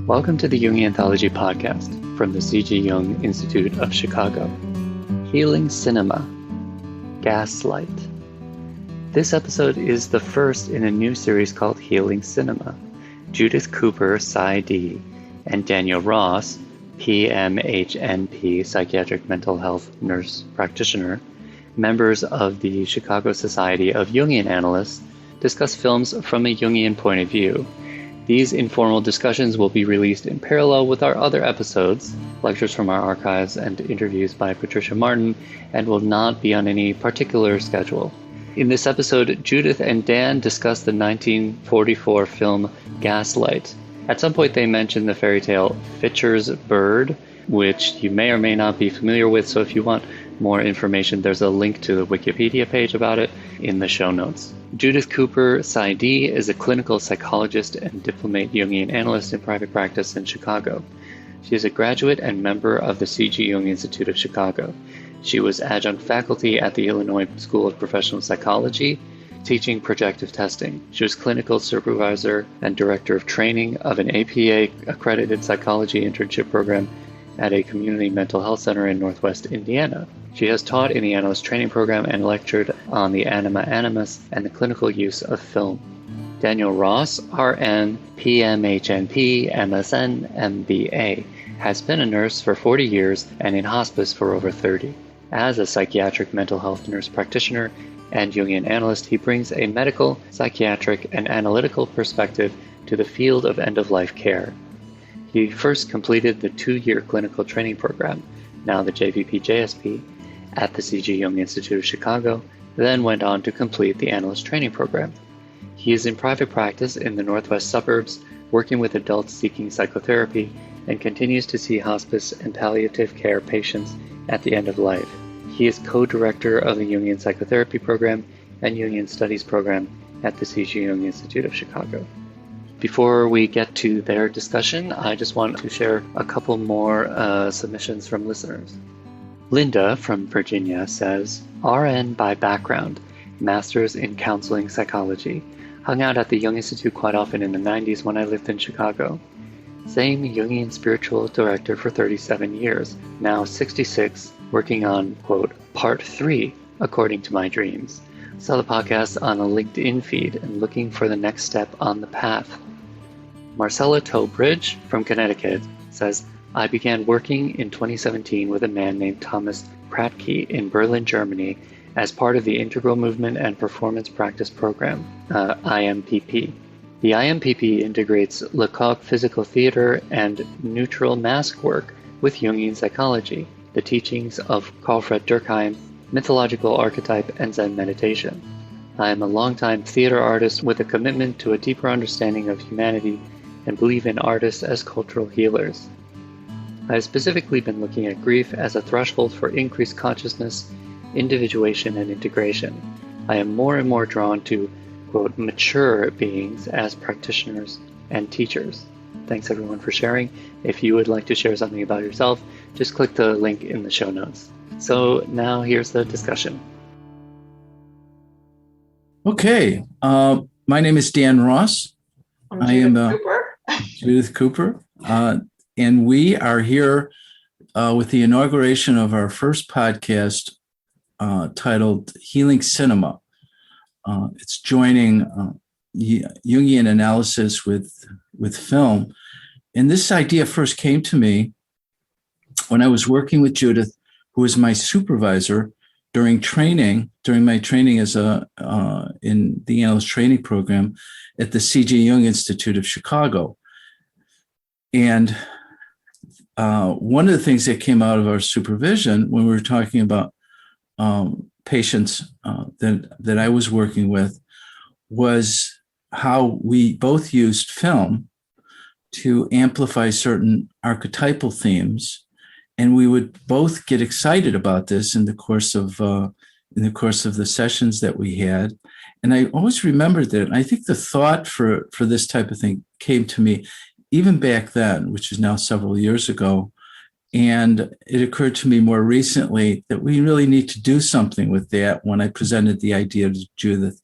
Welcome to the Jungian Anthology podcast from the C.G. Jung Institute of Chicago. Healing Cinema, Gaslight. This episode is the first in a new series called Healing Cinema. Judith Cooper, PsyD, and Daniel Ross, PMHNP, psychiatric mental health nurse practitioner, members of the Chicago Society of Jungian Analysts, discuss films from a Jungian point of view. These informal discussions will be released in parallel with our other episodes, lectures from our archives and interviews by Patricia Martin, and will not be on any particular schedule. In this episode, Judith and Dan discuss the 1944 film Gaslight. At some point they mention the fairy tale Fitcher's Bird, which you may or may not be familiar with, so if you want more information, there's a link to the Wikipedia page about it in the show notes. Judith Cooper, PsyD, is a clinical psychologist and diplomate Jungian analyst in private practice in Chicago. She is a graduate and member of the C.G. Jung Institute of Chicago. She was adjunct faculty at the Illinois School of Professional Psychology, teaching projective testing. She was clinical supervisor and director of training of an APA-accredited psychology internship program at a community mental health center in Northwest Indiana. She has taught in the analyst training program and lectured on the AnimaAnimus and the clinical use of film. Daniel Ross, RN, PMHNP, MSN, MBA, has been a nurse for 40 years and in hospice for over 30. As a psychiatric mental health nurse practitioner and Jungian analyst, he brings a medical, psychiatric, and analytical perspective to the field of end-of-life care. He first completed the 2-year clinical training program, now the JVP-JSP, at the C.G. Jung Institute of Chicago, then went on to complete the analyst training program. He is in private practice in the northwest suburbs, working with adults seeking psychotherapy, and continues to see hospice and palliative care patients at the end of life. He is co-director of the Jungian Psychotherapy Program and Jungian Studies Program at the C.G. Jung Institute of Chicago. Before we get to their discussion, I just want to share a couple more submissions from listeners. Linda from Virginia says, RN by background, master's in counseling psychology. Hung out at the Jung Institute quite often in the 90s when I lived in Chicago. Same Jungian spiritual director for 37 years, now 66, working on, quote, part 3, according to my dreams. Saw the podcast on a LinkedIn feed and looking for the next step on the path. Marcella Tobridge from Connecticut says, I began working in 2017 with a man named Thomas Pratke in Berlin, Germany, as part of the Integral Movement and Performance Practice Program, IMPP. The IMPP integrates Lecoq physical theater and neutral mask work with Jungian psychology, the teachings of Carlfred Durkheim, mythological archetype, and Zen meditation. I am a longtime theater artist with a commitment to a deeper understanding of humanity and believe in artists as cultural healers. I have specifically been looking at grief as a threshold for increased consciousness, individuation, and integration. I am more and more drawn to, quote, mature beings as practitioners and teachers. Thanks everyone for sharing. If you would like to share something about yourself, just click the link in the show notes. So now here's the discussion. Okay, my name is Dan Ross. I am Judith Cooper, and we are here with the inauguration of our first podcast titled Healing Cinema. It's joining Jungian analysis with film. And this idea first came to me when I was working with Judith, who was my supervisor during my training as in the analyst training program at the C.G. Jung Institute of Chicago. And one of the things that came out of our supervision when we were talking about patients that I was working with was how we both used film to amplify certain archetypal themes, and we would both get excited about this in the course of the sessions that we had. And I always remembered that. And I think the thought for this type of thing came to me even back then, which is now several years ago. And it occurred to me more recently that we really need to do something with that. When I presented the idea to Judith,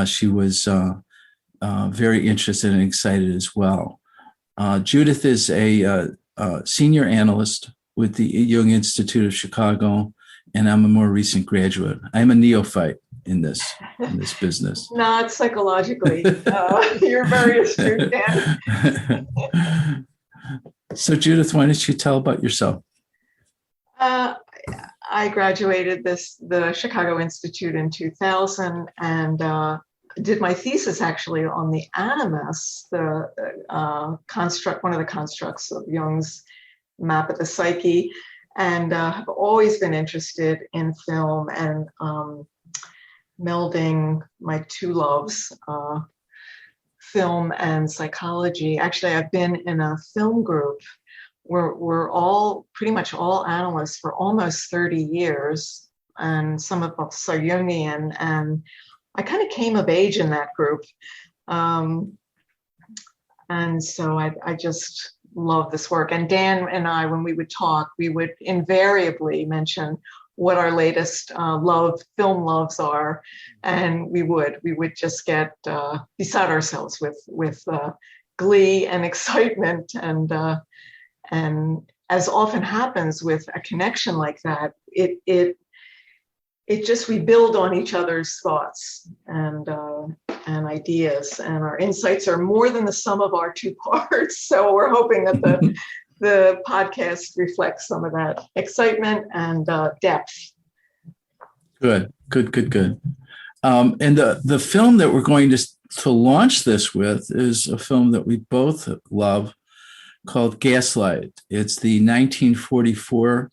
she was very interested and excited as well. Judith is a senior analyst with the Jung Institute of Chicago, and I'm a more recent graduate. I'm a neophyte in this business. Not psychologically. You're very astute, Dan. So, Judith, why don't you tell about yourself? I graduated the Chicago Institute in 2000 and did my thesis actually on the Animus, the construct, one of the constructs of Jung's map of the psyche, and have always been interested in film and melding my two loves, film and psychology. Actually, I've been in a film group. We're all pretty much all analysts for almost 30 years, and some of us are Jungian, and I kind of came of age in that group. And so I just love this work. And Dan and I, when we would talk, we would invariably mention what our latest film loves are. And we would just get beside ourselves with glee and excitement. And as often happens with a connection like that, it just, we build on each other's thoughts and ideas, and our insights are more than the sum of our two parts. So we're hoping that the podcast reflects some of that excitement and depth. Good. And the film that we're going to launch this with is a film that we both love, called Gaslight. It's the 1944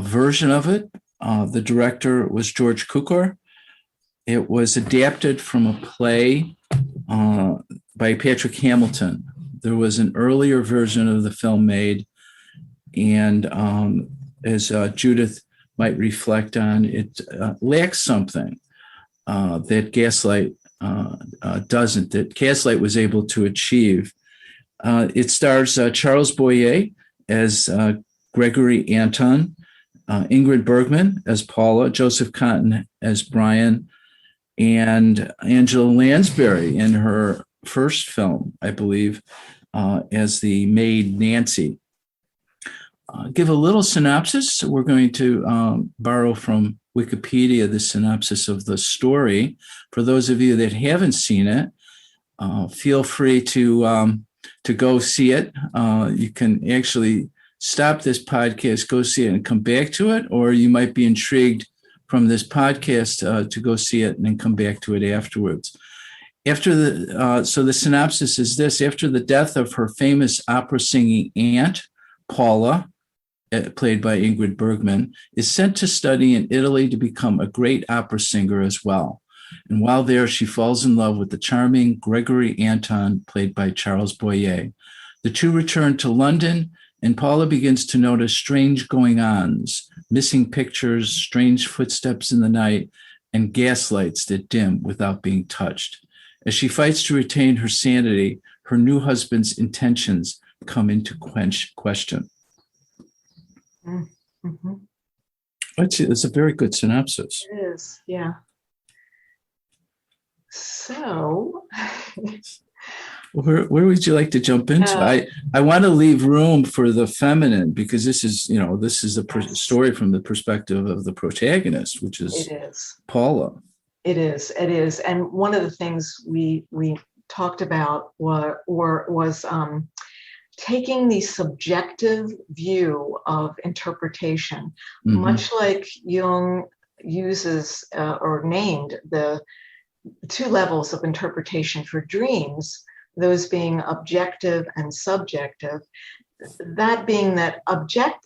version of it. The director was Judith Cooper. It was adapted from a play by Patrick Hamilton. There was an earlier version of the film made, and as Judith might reflect on, it lacks something that Gaslight doesn't, that Gaslight was able to achieve. It stars Charles Boyer as Gregory Anton, Ingrid Bergman as Paula, Joseph Cotton as Brian, and Angela Lansbury in her first film, I believe, as the maid Nancy. Give a little synopsis. We're going to borrow from Wikipedia the synopsis of the story. For those of you that haven't seen it, feel free to go see it. You can actually stop this podcast, go see it, and come back to it, or you might be intrigued from this podcast to go see it and then come back to it afterwards. So the synopsis is this: after the death of her famous opera singing aunt, Paula, played by Ingrid Bergman, is sent to study in Italy to become a great opera singer as well. And while there, she falls in love with the charming Gregory Anton, played by Charles Boyer. The two return to London, and Paula begins to notice strange going-ons, missing pictures, strange footsteps in the night, and gaslights that dim without being touched. As she fights to retain her sanity, her new husband's intentions come into question. Mm-hmm. It's a very good synopsis. It is, yeah. So, where would you like to jump into? I want to leave room for the feminine, because this is a story from the perspective of the protagonist, which is Paula. It is, and one of the things we talked about was taking the subjective view of interpretation, mm-hmm. much like Jung uses or named the two levels of interpretation for dreams, those being objective and subjective. That being that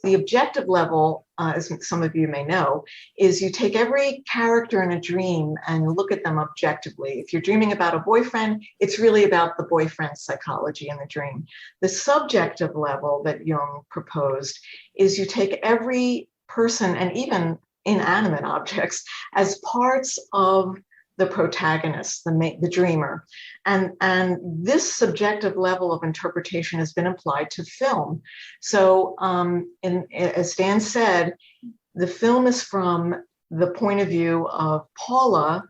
the objective level, as some of you may know, is you take every character in a dream and look at them objectively. If you're dreaming about a boyfriend, it's really about the boyfriend's psychology in the dream. The subjective level that Jung proposed is you take every person and even inanimate objects as parts of the protagonist, the dreamer. And this subjective level of interpretation has been applied to film. So as Dan said, the film is from the point of view of Paula,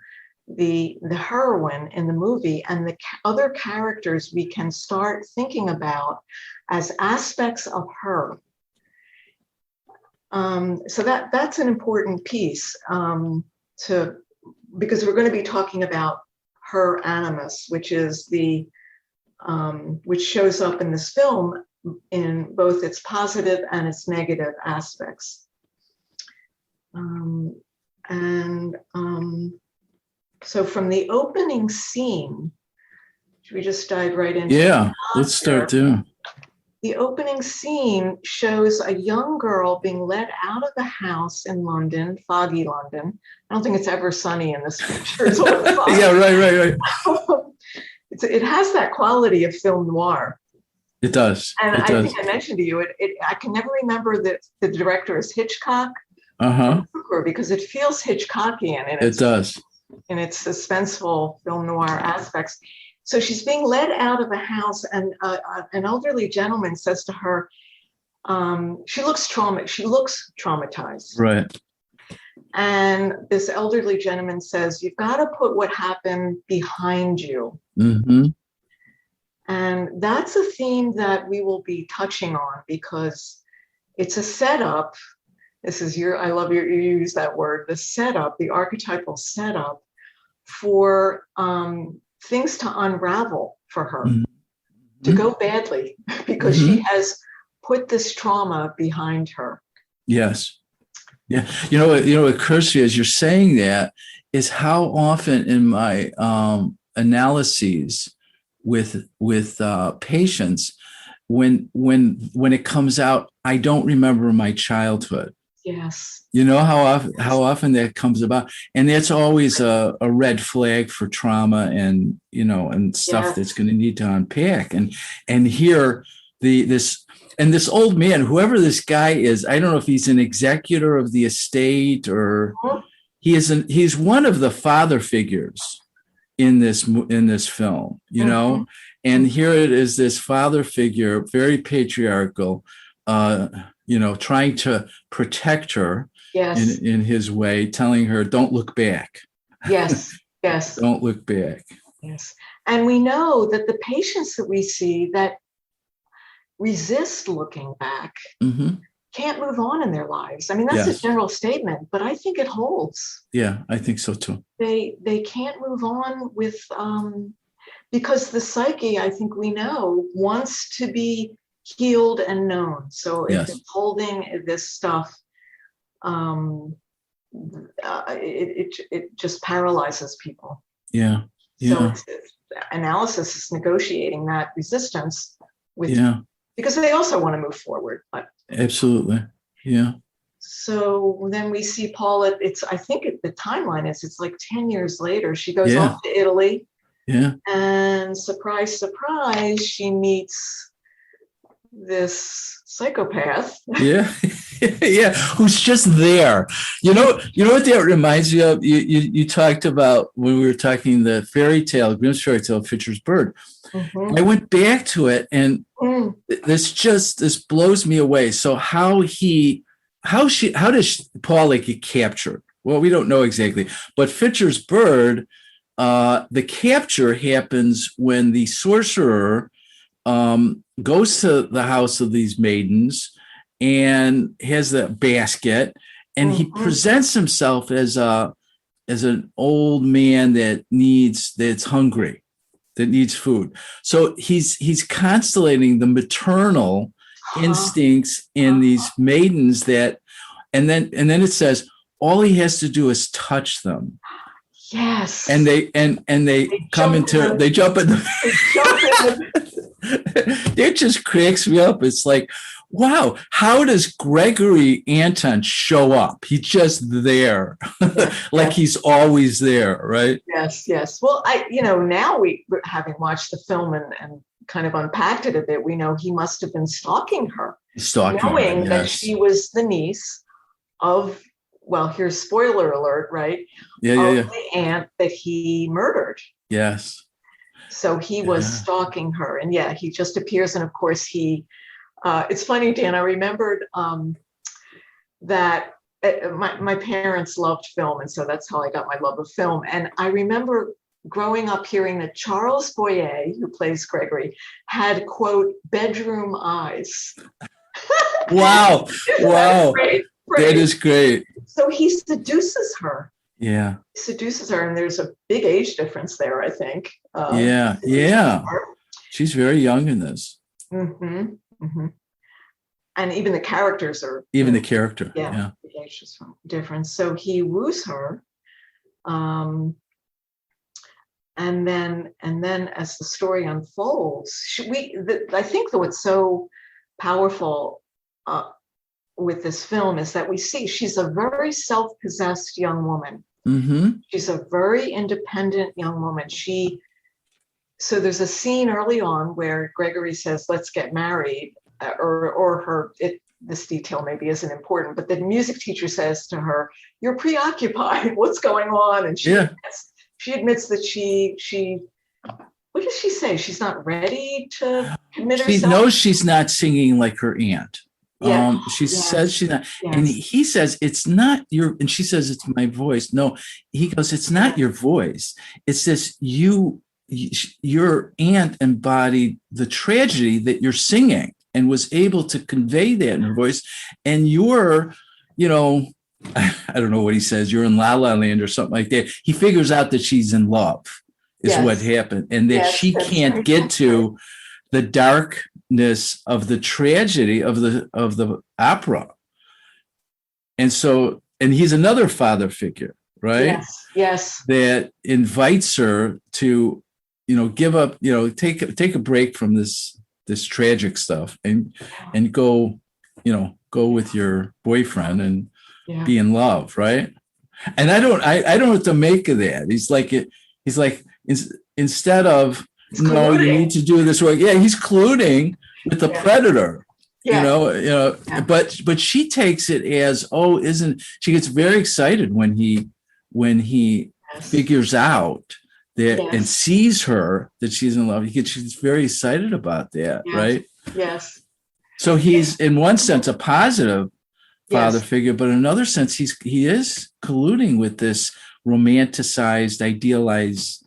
the heroine in the movie and the other characters we can start thinking about as aspects of her. So that's an important piece because we're going to be talking about her animus, which is which shows up in this film in both its positive and its negative aspects. So from the opening scene, should we just dive right into it? Yeah, let's start there. The opening scene shows a young girl being led out of the house in London, foggy London. I don't think it's ever sunny in this picture. It's all foggy. Yeah, right. It has that quality of film noir. It does. And I think I mentioned to you, I can never remember that the director is Hitchcock or Cooper, because it feels Hitchcockian. It does. In its suspenseful film noir aspects. So she's being led out of the house, and an elderly gentleman says to her, she looks traumatized. Right. And this elderly gentleman says, you've got to put what happened behind you. Mm-hmm. And that's a theme that we will be touching on because it's a setup. I love you use that word, the setup, the archetypal setup for things to unravel for her, to go badly, because she has put this trauma behind her. Yes. Yeah. What occurs to you as you're saying that is how often in my analyses with patients, when it comes out, I don't remember my childhood. Yes. You know how often that comes about, and that's always a red flag for trauma and stuff that's going to need to unpack. And here this old man, whoever this guy is, I don't know if he's an executor of the estate or he's one of the father figures in this film, and here it is, this father figure, very patriarchal, trying to protect her in his way, telling her, don't look back. Yes. Don't look back. Yes. And we know that the patients that we see that resist looking back can't move on in their lives. I mean, that's a general statement, but I think it holds. Yeah, I think so too. They can't move on with, because the psyche, I think we know, wants to be healed and known. So if it's holding this stuff, it just paralyzes people. Yeah. So analysis is negotiating that resistance with, because they also want to move forward. But absolutely. Yeah. So then we see Paula, I think the timeline is, it's like 10 years later, she goes off to Italy. Yeah. And surprise, surprise, she meets this psychopath. Yeah. Who's just there. You know what that reminds me of? You talked about when we were talking the Grimm's fairy tale, Fitcher's Bird. I went back to it, and this blows me away. So how does Paula get captured? Well, we don't know exactly, but Fitcher's Bird, the capture happens when the sorcerer goes to the house of these maidens and has the basket, and he presents himself as an old man that's hungry, that needs food. So he's constellating the maternal instincts in these maidens and then it says all he has to do is touch them. Yes. And they jump in the it just cracks me up. It's like, wow, how does Gregory Anton show up? He's just there, he's always there, right? Yes. Well, now having watched the film and kind of unpacked it a bit, we know he must have been stalking her, knowing that she was the niece of, well, here's spoiler alert, right? The aunt that he murdered. Yes. So he was stalking her, and he just appears. And of course it's funny, Dan, I remembered that my parents loved film, and so that's how I got my love of film. And I remember growing up hearing that Charles Boyer, who plays Gregory, had, quote, bedroom eyes. Wow. Wow. Great. That is great. So he seduces her. Yeah. He seduces her, and there's a big age difference there, I think. Yeah. She's very young in this. Mm-hmm. Mm-hmm. And even the characters are. Even the character. Yeah. The age difference. So he woos her. And then as the story unfolds, I think that what's so powerful with this film is that we see she's a very self-possessed young woman. Mm-hmm. She's a very independent young woman. So there's a scene early on where Gregory says, "Let's get married," this detail maybe isn't important, but the music teacher says to her, "You're preoccupied. What's going on?" And she admits that she what does she say? She's not ready to commit herself. She knows she's not singing like her aunt. Yeah. She says she's not, and he says it's not your, and she says it's my voice. No, he goes, it's not your voice. It's this your aunt embodied the tragedy that you're singing and was able to convey that in her voice. And you're, I don't know what he says, you're in La La Land or something like that. He figures out that she's in love is what happened, and that she can't get to the darkness of the tragedy of the opera. And so, and he's another father figure, right? Yes. That invites her to, give up, take a break from this tragic stuff and go, go with your boyfriend and be in love, right? And I don't know what to make of that. He's like, instead of, no, you need to do this work. Yeah, he's colluding with the predator. But she takes it as, she gets very excited when he figures out that and sees her that she's in love. She's very excited about that, right? Yes. So he's in one sense a positive father figure, but in another sense he is colluding with this romanticized, idealized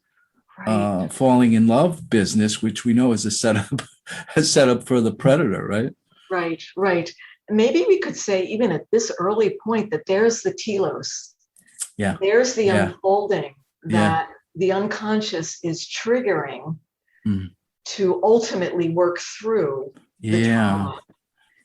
falling in love business, which we know is a setup for the predator, right? Right. Maybe we could say, even at this early point, that there's the telos. Yeah. There's the unfolding that the unconscious is triggering to ultimately work through the trauma.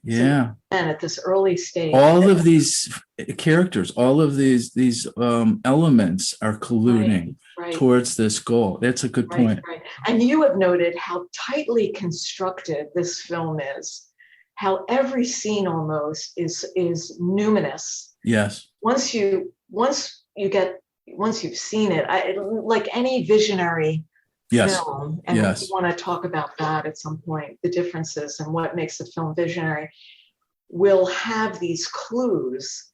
Yeah. And at this early stage, all of these characters, all of these elements are colluding towards this goal. That's a good point. Right. And you have noted how tightly constructed this film is, how every scene almost is numinous. Yes. Once you've seen it, like any visionary film, and we want to talk about that at some point, the differences and what makes a film visionary, will have these clues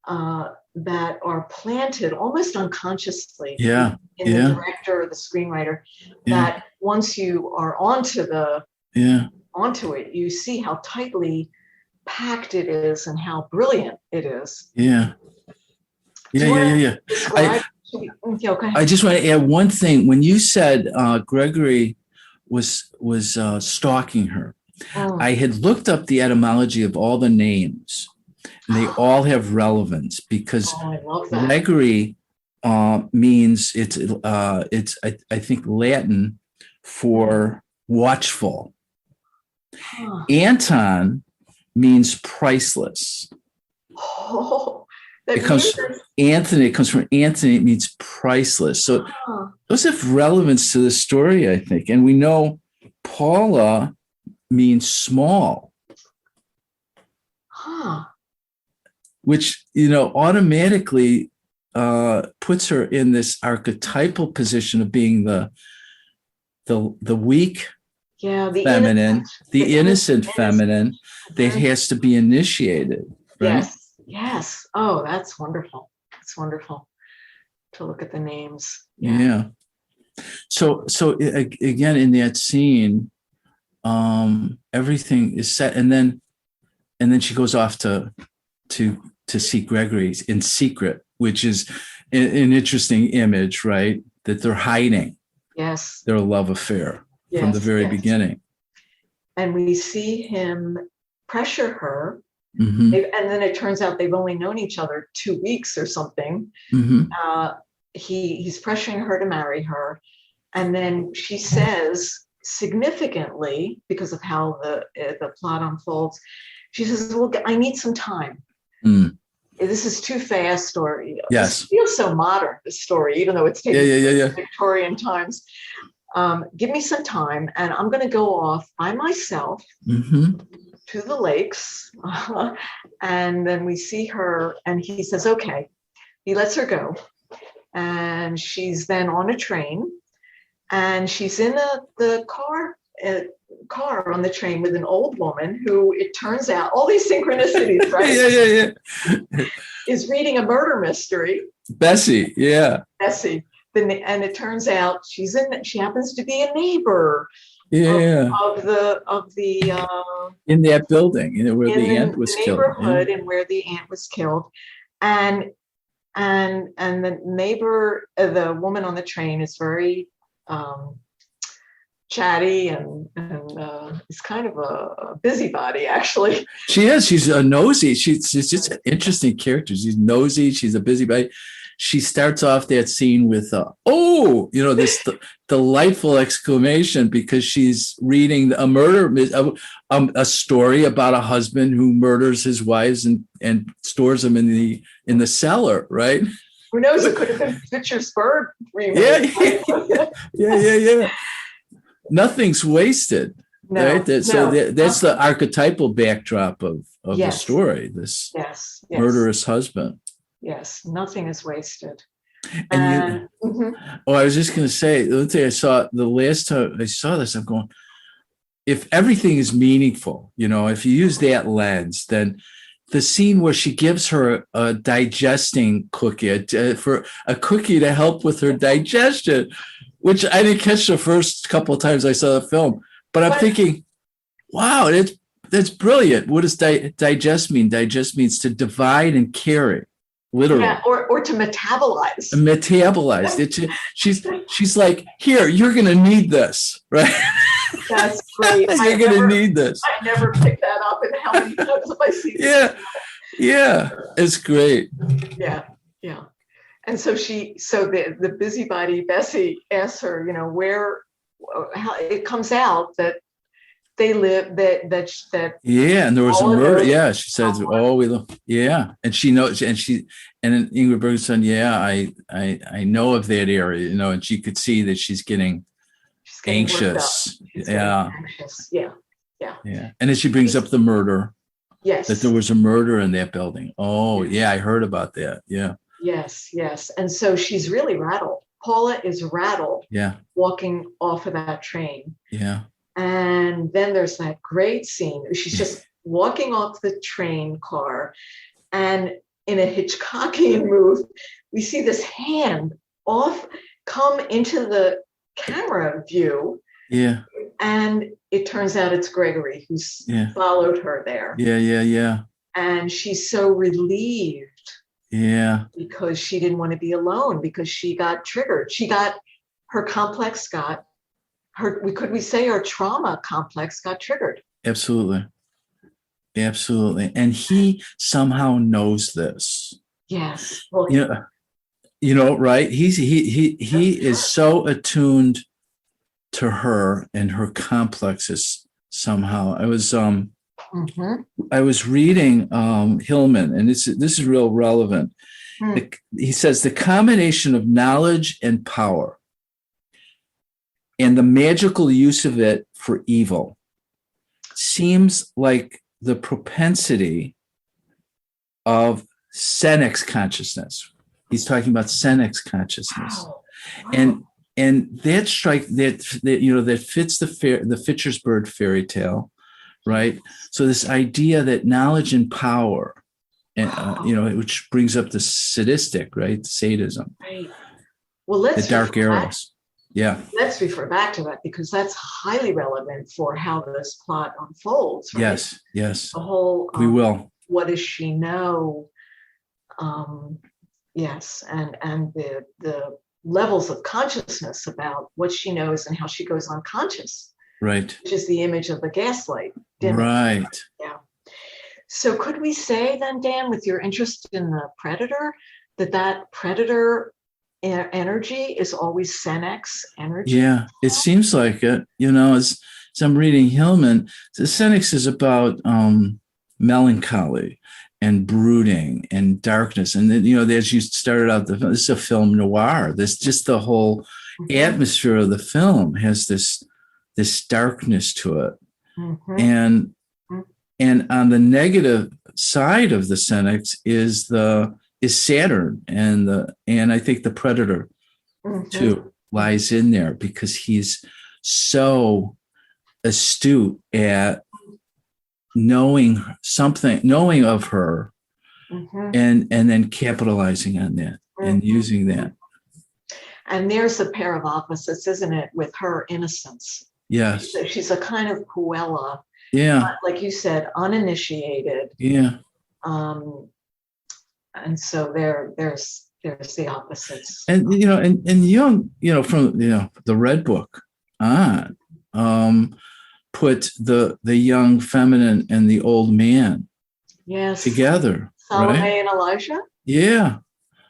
that are planted almost unconsciously in the director or the screenwriter, that once you are onto it, you see how tightly packed it is and how brilliant it is. Yeah. I just want to add one thing. When you said Gregory was stalking her, I had looked up the etymology of all the names, and they all have relevance because Gregory means it's I think Latin for watchful. Anton means priceless. It comes from Anthony. It comes from Anthony. It means priceless. So those have relevance to the story, I think. And we know Paula means small, which automatically puts her in this archetypal position of being the weak feminine, the innocent feminine that has to be initiated. Right? Yes. Oh, that's wonderful. It's wonderful to look at the names. Yeah. So again, in that scene, everything is set, and then she goes off to to see Gregory in secret, which is an interesting image, right? That they're hiding their love affair from the very beginning. And we see him pressure her. Mm-hmm. And then it turns out they've only known each other 2 weeks or something. Mm-hmm. He's pressuring her to marry her. And then she says, significantly, because of how the plot unfolds, she says, well, I need some time. Mm. This is too fast, or yes. It feels so modern, this story, even though it's taken from Victorian times. Give me some time, and I'm going to go off by myself to the lakes. And then we see her, and he says, okay. He lets her go. And she's then on a train, and she's in the car on the train with an old woman who, it turns out, all these synchronicities, right? Is reading a murder mystery. Bessie. And it turns out she happens to be a neighbor. Of the in that building, where the aunt was killed. Neighborhood and where the aunt was killed, and the neighbor, the woman on the train, is very chatty and is kind of a busybody, actually. She is. She's a nosy. She's just an interesting character. She's nosy. She's a busybody. She starts off that scene with this delightful exclamation, because she's reading a story about a husband who murders his wives and stores them in the cellar, right? Who knows? It could have been Fitcher's bird remake. Yeah. Nothing's wasted. No, right? That's the archetypal backdrop of the story. This murderous husband. Yes, nothing is wasted. And I was just going to say, the thing I saw the last time I saw this, I'm going, if everything is meaningful, if you use that lens, then the scene where she gives her a digesting cookie, for a cookie to help with her digestion, which I didn't catch the first couple of times I saw the film, but I'm thinking, wow, that's brilliant. What does digest mean? Digest means to divide and carry. Literally. Yeah, or to metabolize. She's like, here, you're going to need this, right? That's great. You're going to need this. I never picked that up, and how many times have I seen it? Yeah, it's great. Yeah. And so the busybody Bessie asks her, how it comes out that they live that and there was a murder. She says, we live. And she knows, and Ingrid Bergson, I know of that area, and she could see that she's getting anxious. Anxious. Yeah. And then she brings up the murder. Yes. That there was a murder in that building. I heard about that. Yeah. Yes. And so she's really rattled. Paula is rattled. Yeah. Walking off of that train. Yeah. And then there's that great scene. She's just walking off the train car, and in a Hitchcockian move, we see this hand come into the camera view. Yeah. And it turns out it's Gregory who's followed her there. Yeah. And she's so relieved. Yeah. Because she didn't want to be alone, because she got triggered. Her complex her trauma complex got triggered. Absolutely. And he somehow knows this. Yes. Well, right? He is so attuned to her and her complexes somehow. I was reading Hillman, and this is real relevant. He says the combination of knowledge and power and the magical use of it for evil seems like the propensity of Senex consciousness. He's talking about Senex consciousness. Wow. And that that fits the Fitcher's bird fairy tale, right? So this idea that knowledge and power, and which brings up the sadistic, right? Sadism. Right. Well, the dark arrows. Yeah. Let's refer back to that, because that's highly relevant for how this plot unfolds. Right? Yes. The whole we will. What does she know? Yes, and the levels of consciousness about what she knows and how she goes unconscious. Right. Which is the image of the gaslight. Dimming. Right. Yeah. So could we say then, Dan, with your interest in the predator, that predator energy is always Senex energy? Yeah, it seems like it. You know, as I'm reading Hillman, the Senex is about melancholy and brooding and darkness. And then, you know, as you started out, this is a film noir. This just the whole atmosphere of the film has this darkness to it. And on the negative side of the Senex is Saturn, and I think the predator too lies in there, because he's so astute at knowing of her, and then capitalizing on that and using that. And there's a pair of opposites, isn't it, with her innocence? Yes. She's a kind of puella. Yeah. Like you said, uninitiated. Yeah. And so there's the opposites. And you know, and Jung, you know, from the Red Book on, put the young feminine and the old man together. Salome right? and Elijah? Yeah.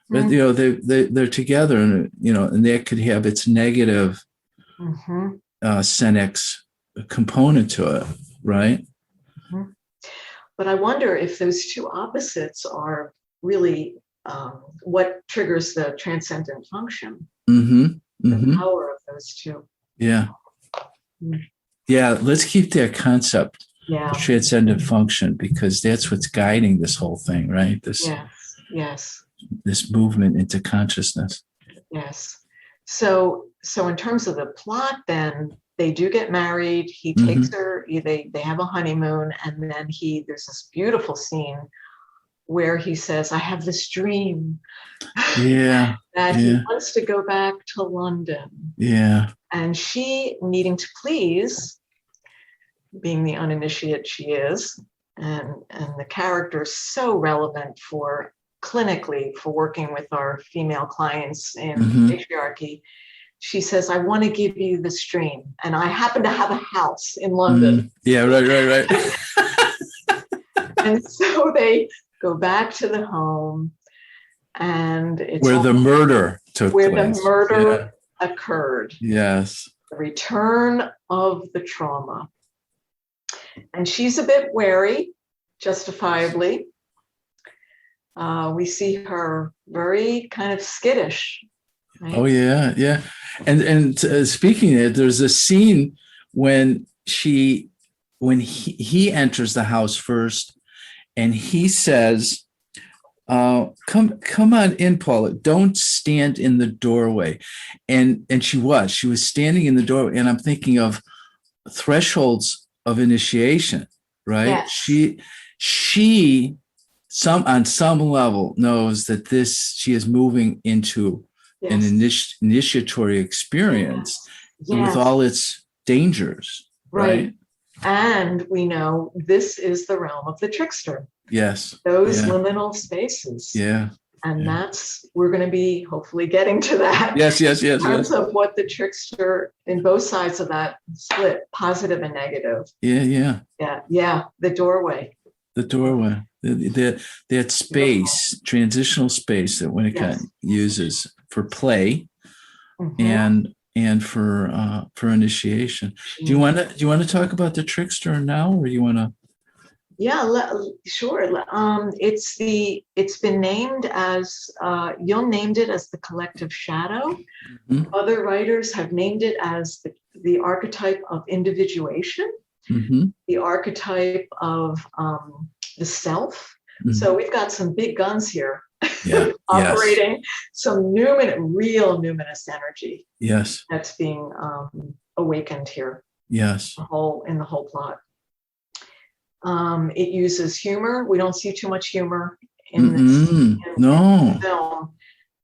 But you know, they're together, and you know, and that could have its negative Senex component to it, right? But I wonder if those two opposites are really what triggers the transcendent function. The power of those two. Yeah. Yeah, let's keep that concept, the transcendent function, because that's what's guiding this whole thing, right? This movement into consciousness. Yes. So in terms of the plot, then they do get married. He takes her. They have a honeymoon, and then there's this beautiful scene where he says, "I have this dream." Yeah. That he wants to go back to London. Yeah. And she, needing to please, being the uninitiate she is, and the character is so relevant clinically for working with our female clients in patriarchy. She says, "I want to give you this dream, and I happen to have a house in London." Yeah, right. And so they go back to the home, and it's where the murder took place. Where the murder occurred. Yes. The return of the trauma. And she's a bit wary, justifiably. We see her very kind of skittish. Right? Oh yeah. And speaking of it, there's a scene when he enters the house first, and he says, come on in, Paula. Don't stand in the doorway. And she was standing in the doorway, and I'm thinking of thresholds of initiation, right? Yes. She on some level knows that she is moving into an initiatory experience with all its dangers, right? And we know this is the realm of the trickster. Yes. Those liminal spaces. Yeah. And we're going to be hopefully getting to that. Yes. In terms of what the trickster in both sides of that split, positive and negative. Yeah. The doorway. That space, transitional space that Winnicott uses for play and for initiation. Do you want to talk about the trickster now, or do you want to? Yeah, sure. It's been named as Jung named it as the collective shadow. Other writers have named it as the archetype of individuation, the archetype of the self. So we've got some big guns here. Operating some real numinous energy. Yes. That's being awakened here. Yes. In the whole plot. It uses humor. We don't see too much humor in this film.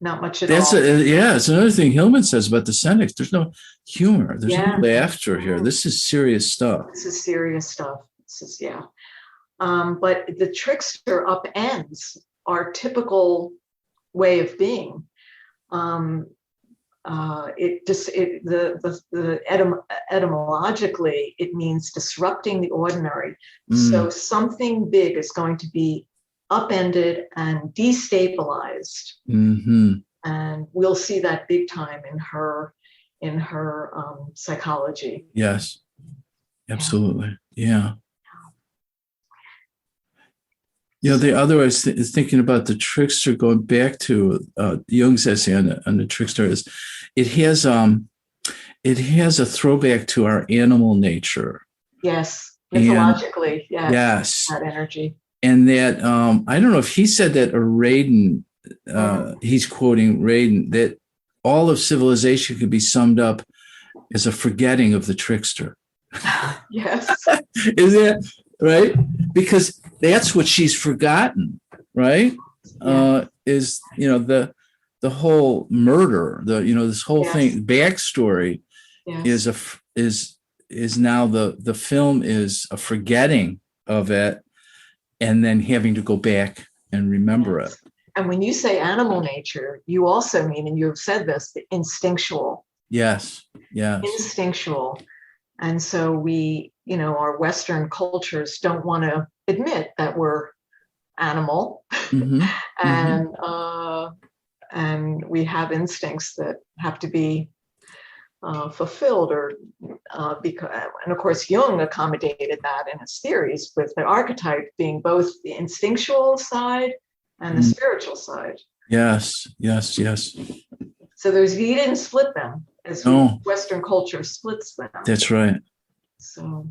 Not much at all. It's another thing Hillman says about the Senex. There's no humor. There's no laughter here. This is serious stuff. But the trickster upends our typical way of being. Etymologically, it means disrupting the ordinary. So something big is going to be upended and destabilized. And we'll see that big time in her psychology. Yes, absolutely. Yeah. The other I was thinking about the trickster, going back to Jung's essay on the trickster, is it has a throwback to our animal nature. Yes, mythologically. Yes. That energy. And that I don't know if he said that or Radin. He's quoting Radin, that all of civilization could be summed up as a forgetting of the trickster. Yes. Is that right? Because that's what she's forgotten, right? Yeah. Is the whole murder, this whole thing, backstory is now the film is a forgetting of it, and then having to go back and remember it. And when you say animal nature, you also mean, and you've said this, the instinctual. Yes. Instinctual. And so we, our Western cultures don't want to admit that we're animal, and we have instincts that have to be fulfilled, or because, and of course, Jung accommodated that in his theories, with the archetype being both the instinctual side and the spiritual side. Yes. So he didn't split them as Western culture splits them. That's right. So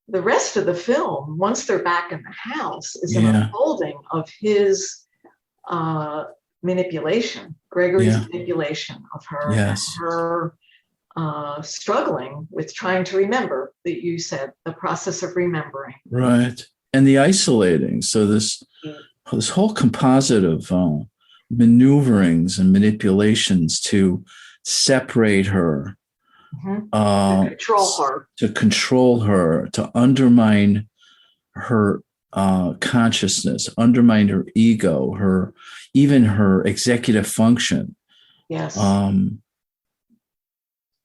the rest of the film, once they're back in the house, is an unfolding of his manipulation, Gregory's manipulation of her, and her struggling with trying to remember, that you said, the process of remembering. Right. And the isolating. So this whole composite of maneuverings and manipulations to separate her, to control her, to undermine her consciousness, undermine her ego, even her executive function. Yes.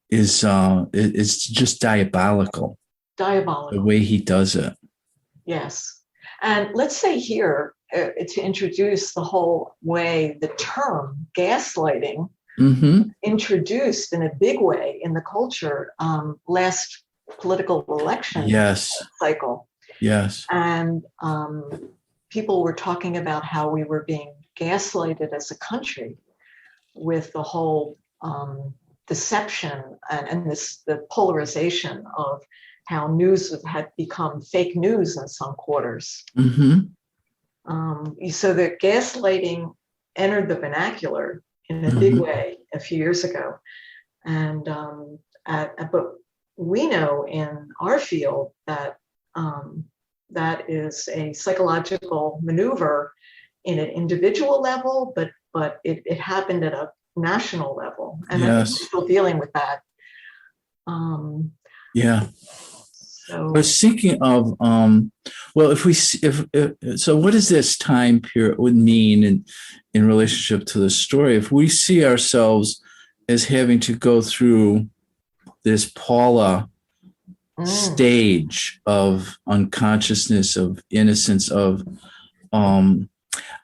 Is just diabolical. Diabolical. The way he does it. Yes. And let's say here, to introduce the whole way, the term gaslighting, introduced in a big way in the culture last political election cycle. Yes. And people were talking about how we were being gaslighted as a country with the whole deception and the polarization of how news had become fake news in some quarters. So that gaslighting entered the vernacular in a big way a few years ago. And but we know in our field that that is a psychological maneuver in an individual level, but it happened at a national level. And I think we're still dealing with that. So, I was thinking of, so what does this time period would mean in relationship to the story? If we see ourselves as having to go through this Paula stage of unconsciousness, of innocence, of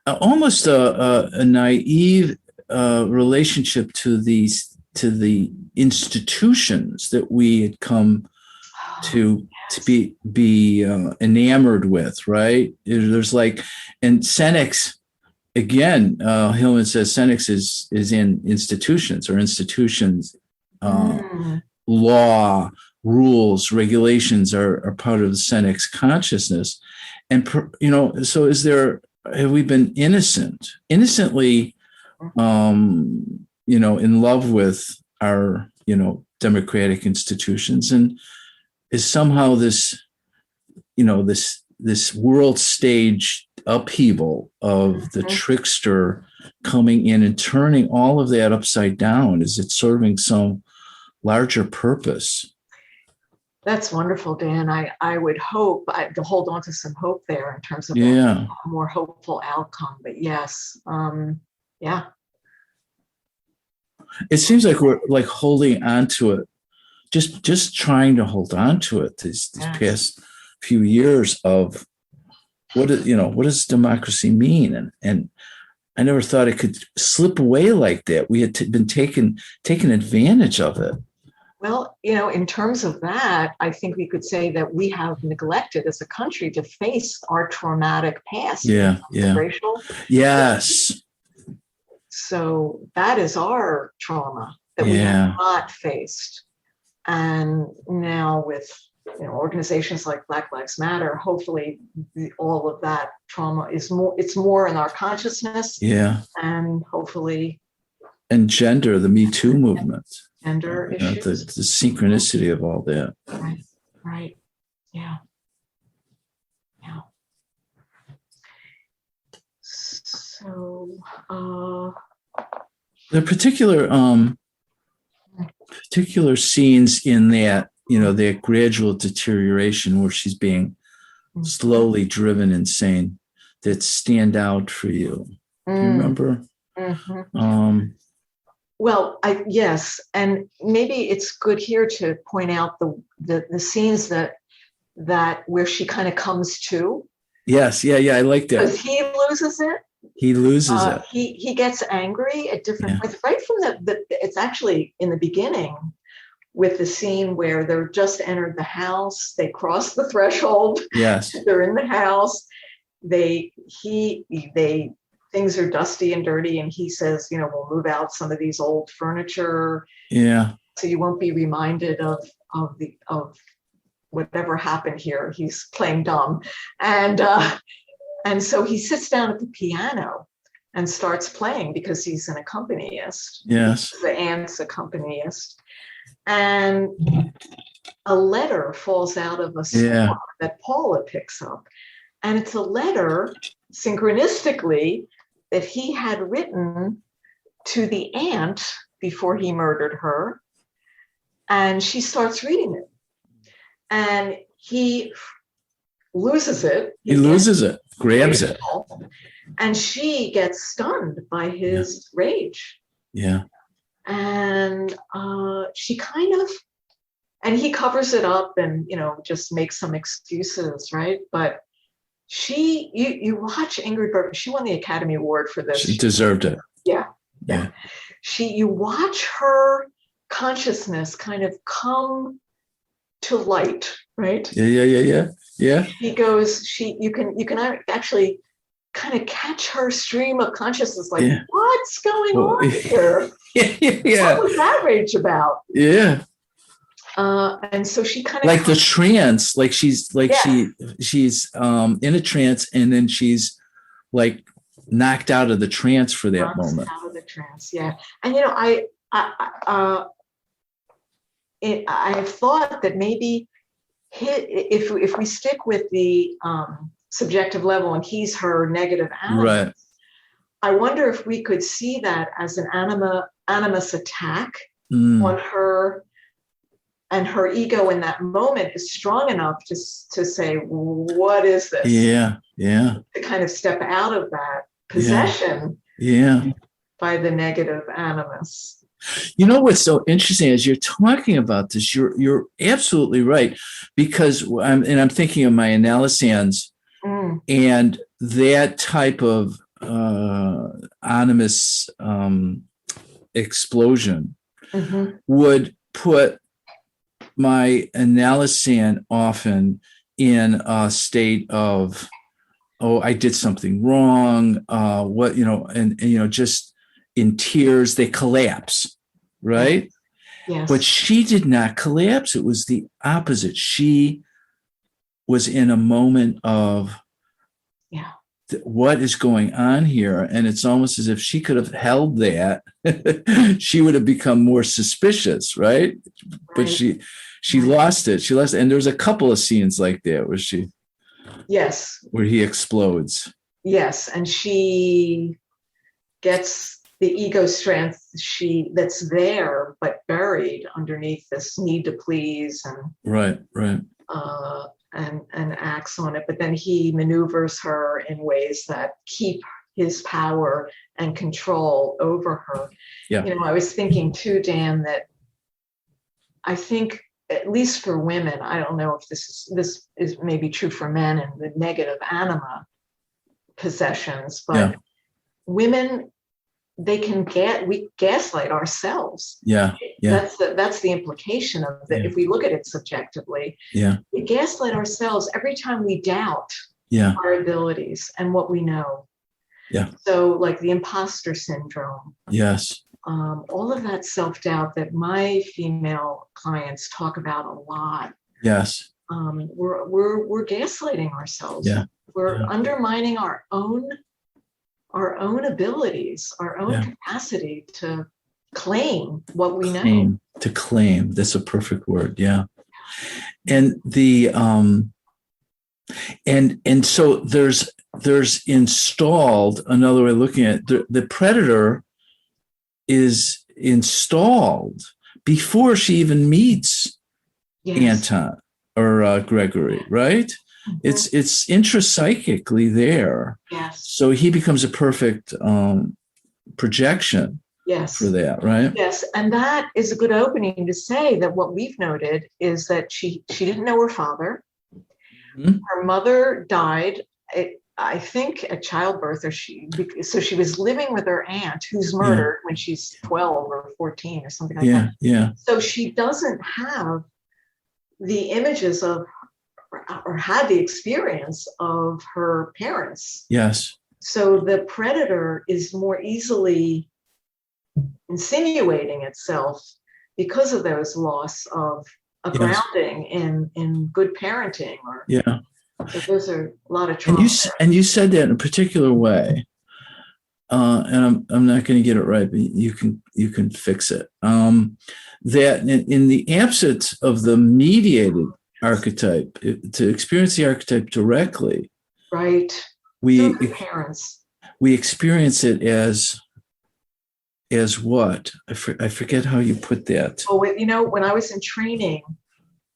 almost a naive relationship to the institutions that we had come to be enamored with, right? There's and Senex, again, Hillman says Senex is in institutions, or institutions, law, rules, regulations are part of the Senex consciousness. And, so have we been innocently, in love with our, democratic institutions, and is somehow this world stage upheaval of the trickster coming in and turning all of that upside down? Is it serving some larger purpose? That's wonderful, Dan. I would hope to hold on to some hope there in terms of Yeah. a more hopeful outcome. But yes, yeah. It seems like we're like holding on to it, just trying to hold on to it these past few years of what does democracy mean? And I never thought it could slip away like that. We had been taken advantage of it. Well, in terms of that, I think we could say that we have neglected as a country to face our traumatic past. Yeah. Racial. Yes. So that is our trauma that we have not faced. And now with organizations like Black Lives Matter, hopefully all of that trauma it's more in our consciousness. Yeah. And hopefully. And gender, the Me Too movement. Gender issues. The synchronicity of all that. Right. Yeah. So there are particular scenes in that, that gradual deterioration where she's being slowly driven insane that stand out for you. Do you remember? Mm-hmm. Well, yes, and maybe it's good here to point out the scenes that where she kind of comes to. Yes, yeah, I like that. Because he loses it. He loses it. He gets angry at different points. Right from it's actually in the beginning with the scene where they're just entered the house. They cross the threshold. Yes, they're in the house. Things are dusty and dirty, and he says, we'll move out some of these old furniture. Yeah. So you won't be reminded of whatever happened here. He's playing dumb. And so he sits down at the piano and starts playing because he's an accompanist. Yes. The aunt's accompanist. And a letter falls out of a song that Paula picks up. And it's a letter, synchronistically, that he had written to the aunt before he murdered her. And she starts reading it. And he loses it. He loses it, grabs it. And she gets stunned by his rage. Yeah. And she and he covers it up and, just makes some excuses, right? But you watch Ingrid Bergman, she won the Academy Award for this. She deserved it. Yeah. You watch her consciousness kind of come to light, right? Yeah. He goes, you can actually kind of catch her stream of consciousness, like, what's going on here? Yeah. What was that rage about? Yeah. And so she kind of like the trance, like she's in a trance, and then she's like knocked out of the trance for that moment. Out of the trance, yeah. And I have thought that maybe if we stick with the subjective level and he's her negative animus, right. I wonder if we could see that as an animus attack on her, and her ego in that moment is strong enough to say, what is this? Yeah. To kind of step out of that possession by the negative animus. What's so interesting as you're talking about this, you're absolutely right, because I'm thinking of my Analysts and that type of animus explosion would put my Analysts often in a state of, I did something wrong, just in tears, they collapse, right? Yes. But she did not collapse. It was the opposite. She was in a moment of what is going on here? And it's almost as if she could have held that. She would have become more suspicious, right? But she lost it. She lost it. And there's a couple of scenes like that where he explodes. Yes. And she gets the ego strength that's there but buried underneath this need to please right and acts on it, but then he maneuvers her in ways that keep his power and control over her. Yeah. I was thinking too, Dan, that I think, at least for women, I don't know if this is maybe true for men and the negative anima possessions, but women, we gaslight ourselves. Yeah. That's the implication of it. If we look at it subjectively, we gaslight ourselves every time we doubt our abilities and what we know. Yeah. So like the imposter syndrome. Yes. All of that self-doubt that my female clients talk about a lot. Yes. We're gaslighting ourselves. Yeah. We're undermining our own abilities, our own capacity to claim what we know. To claim. That's a perfect word. Yeah. And the and so there's installed, another way of looking at it, the predator is installed before she even meets Anton or Gregory, right? Mm-hmm. It's intrapsychically there. Yes. So he becomes a perfect projection for that, right? Yes, and that is a good opening to say that what we've noted is that she didn't know her father. Mm-hmm. Her mother died, I think, at childbirth, so she was living with her aunt who's murdered when she's 12 or 14 or something like that. Yeah. So she doesn't have the images of or had the experience of her parents. Yes. So the predator is more easily insinuating itself because of those loss of a grounding in good parenting. So those are a lot of trauma. And you said that in a particular way, and I'm not going to get it right, but you can fix it. That in the absence of the mediated archetype, to experience the archetype directly, right? We experience it as what? I forget how you put that. Oh, when I was in training,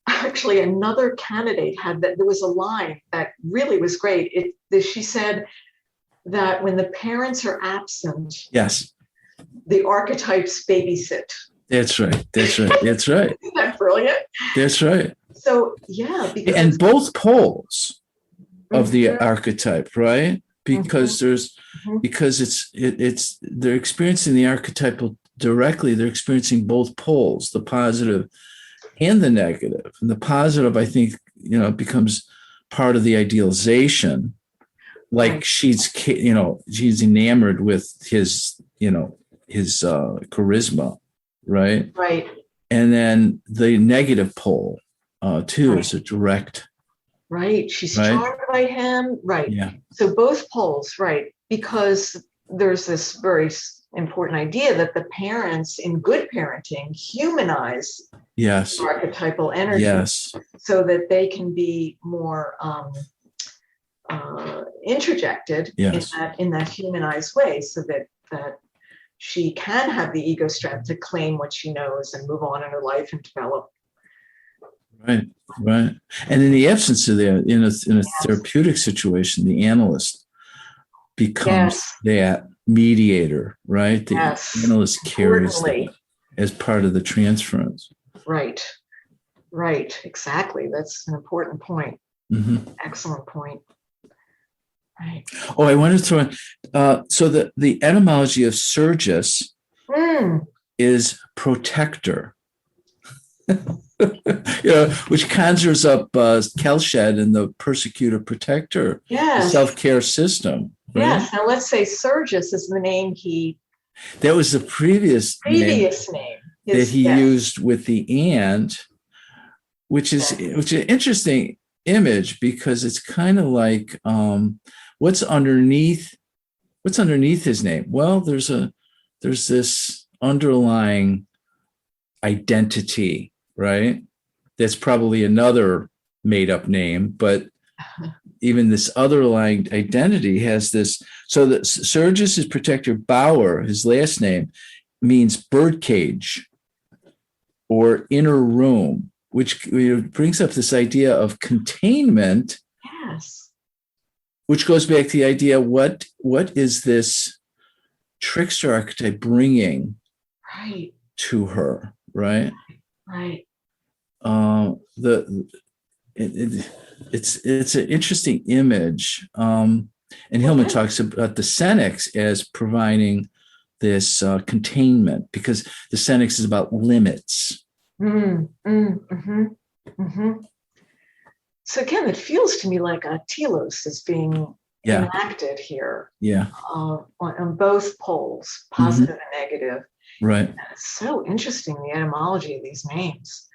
actually another candidate had that. There was a line that really was great. She said that when the parents are absent, the archetypes babysit. That's right. Isn't that brilliant? That's right. So and both poles of the archetype, right? Because they're experiencing the archetypal directly. They're experiencing both poles, the positive and the negative. And the positive, I think, becomes part of the idealization. Like she's enamored with his charisma, right? Right. And then the negative pole, too, is a direct. Right. She's charmed by him. Right. Yeah. So both poles, right. Because there's this very important idea that the parents in good parenting humanize archetypal energy so that they can be more introjected in that humanized way, so that she can have the ego strength to claim what she knows and move on in her life and develop. Right. And in the absence of that, in a therapeutic situation, the analyst becomes that mediator, right? The analyst carries that as part of the transference. Right. Exactly. That's an important point. Mm-hmm. Excellent point. Right. Oh, I wanted to throw in, so the etymology of Sergius is protector. Which conjures up Kalsched and the persecutor protector, the self-care system. Right? Yes. Now let's say Sergius is the name that was the previous name that he used with the ant, which is an interesting image, because it's kind of like what's underneath his name. Well, there's this underlying identity, right? That's probably another made up name, but even this underlying identity has this. So that Sergius's protector Bauer, his last name, means birdcage or inner room, which brings up this idea of containment. Yes. Which goes back to the idea, what is this trickster archetype bringing to her, right? Right. It's an interesting image, and Hillman talks about the Senex as providing this containment, because the Senex is about limits. So again, it feels to me like a telos is being enacted here. Yeah. On both poles, positive and negative. Right. And it's so interesting, the etymology of these names.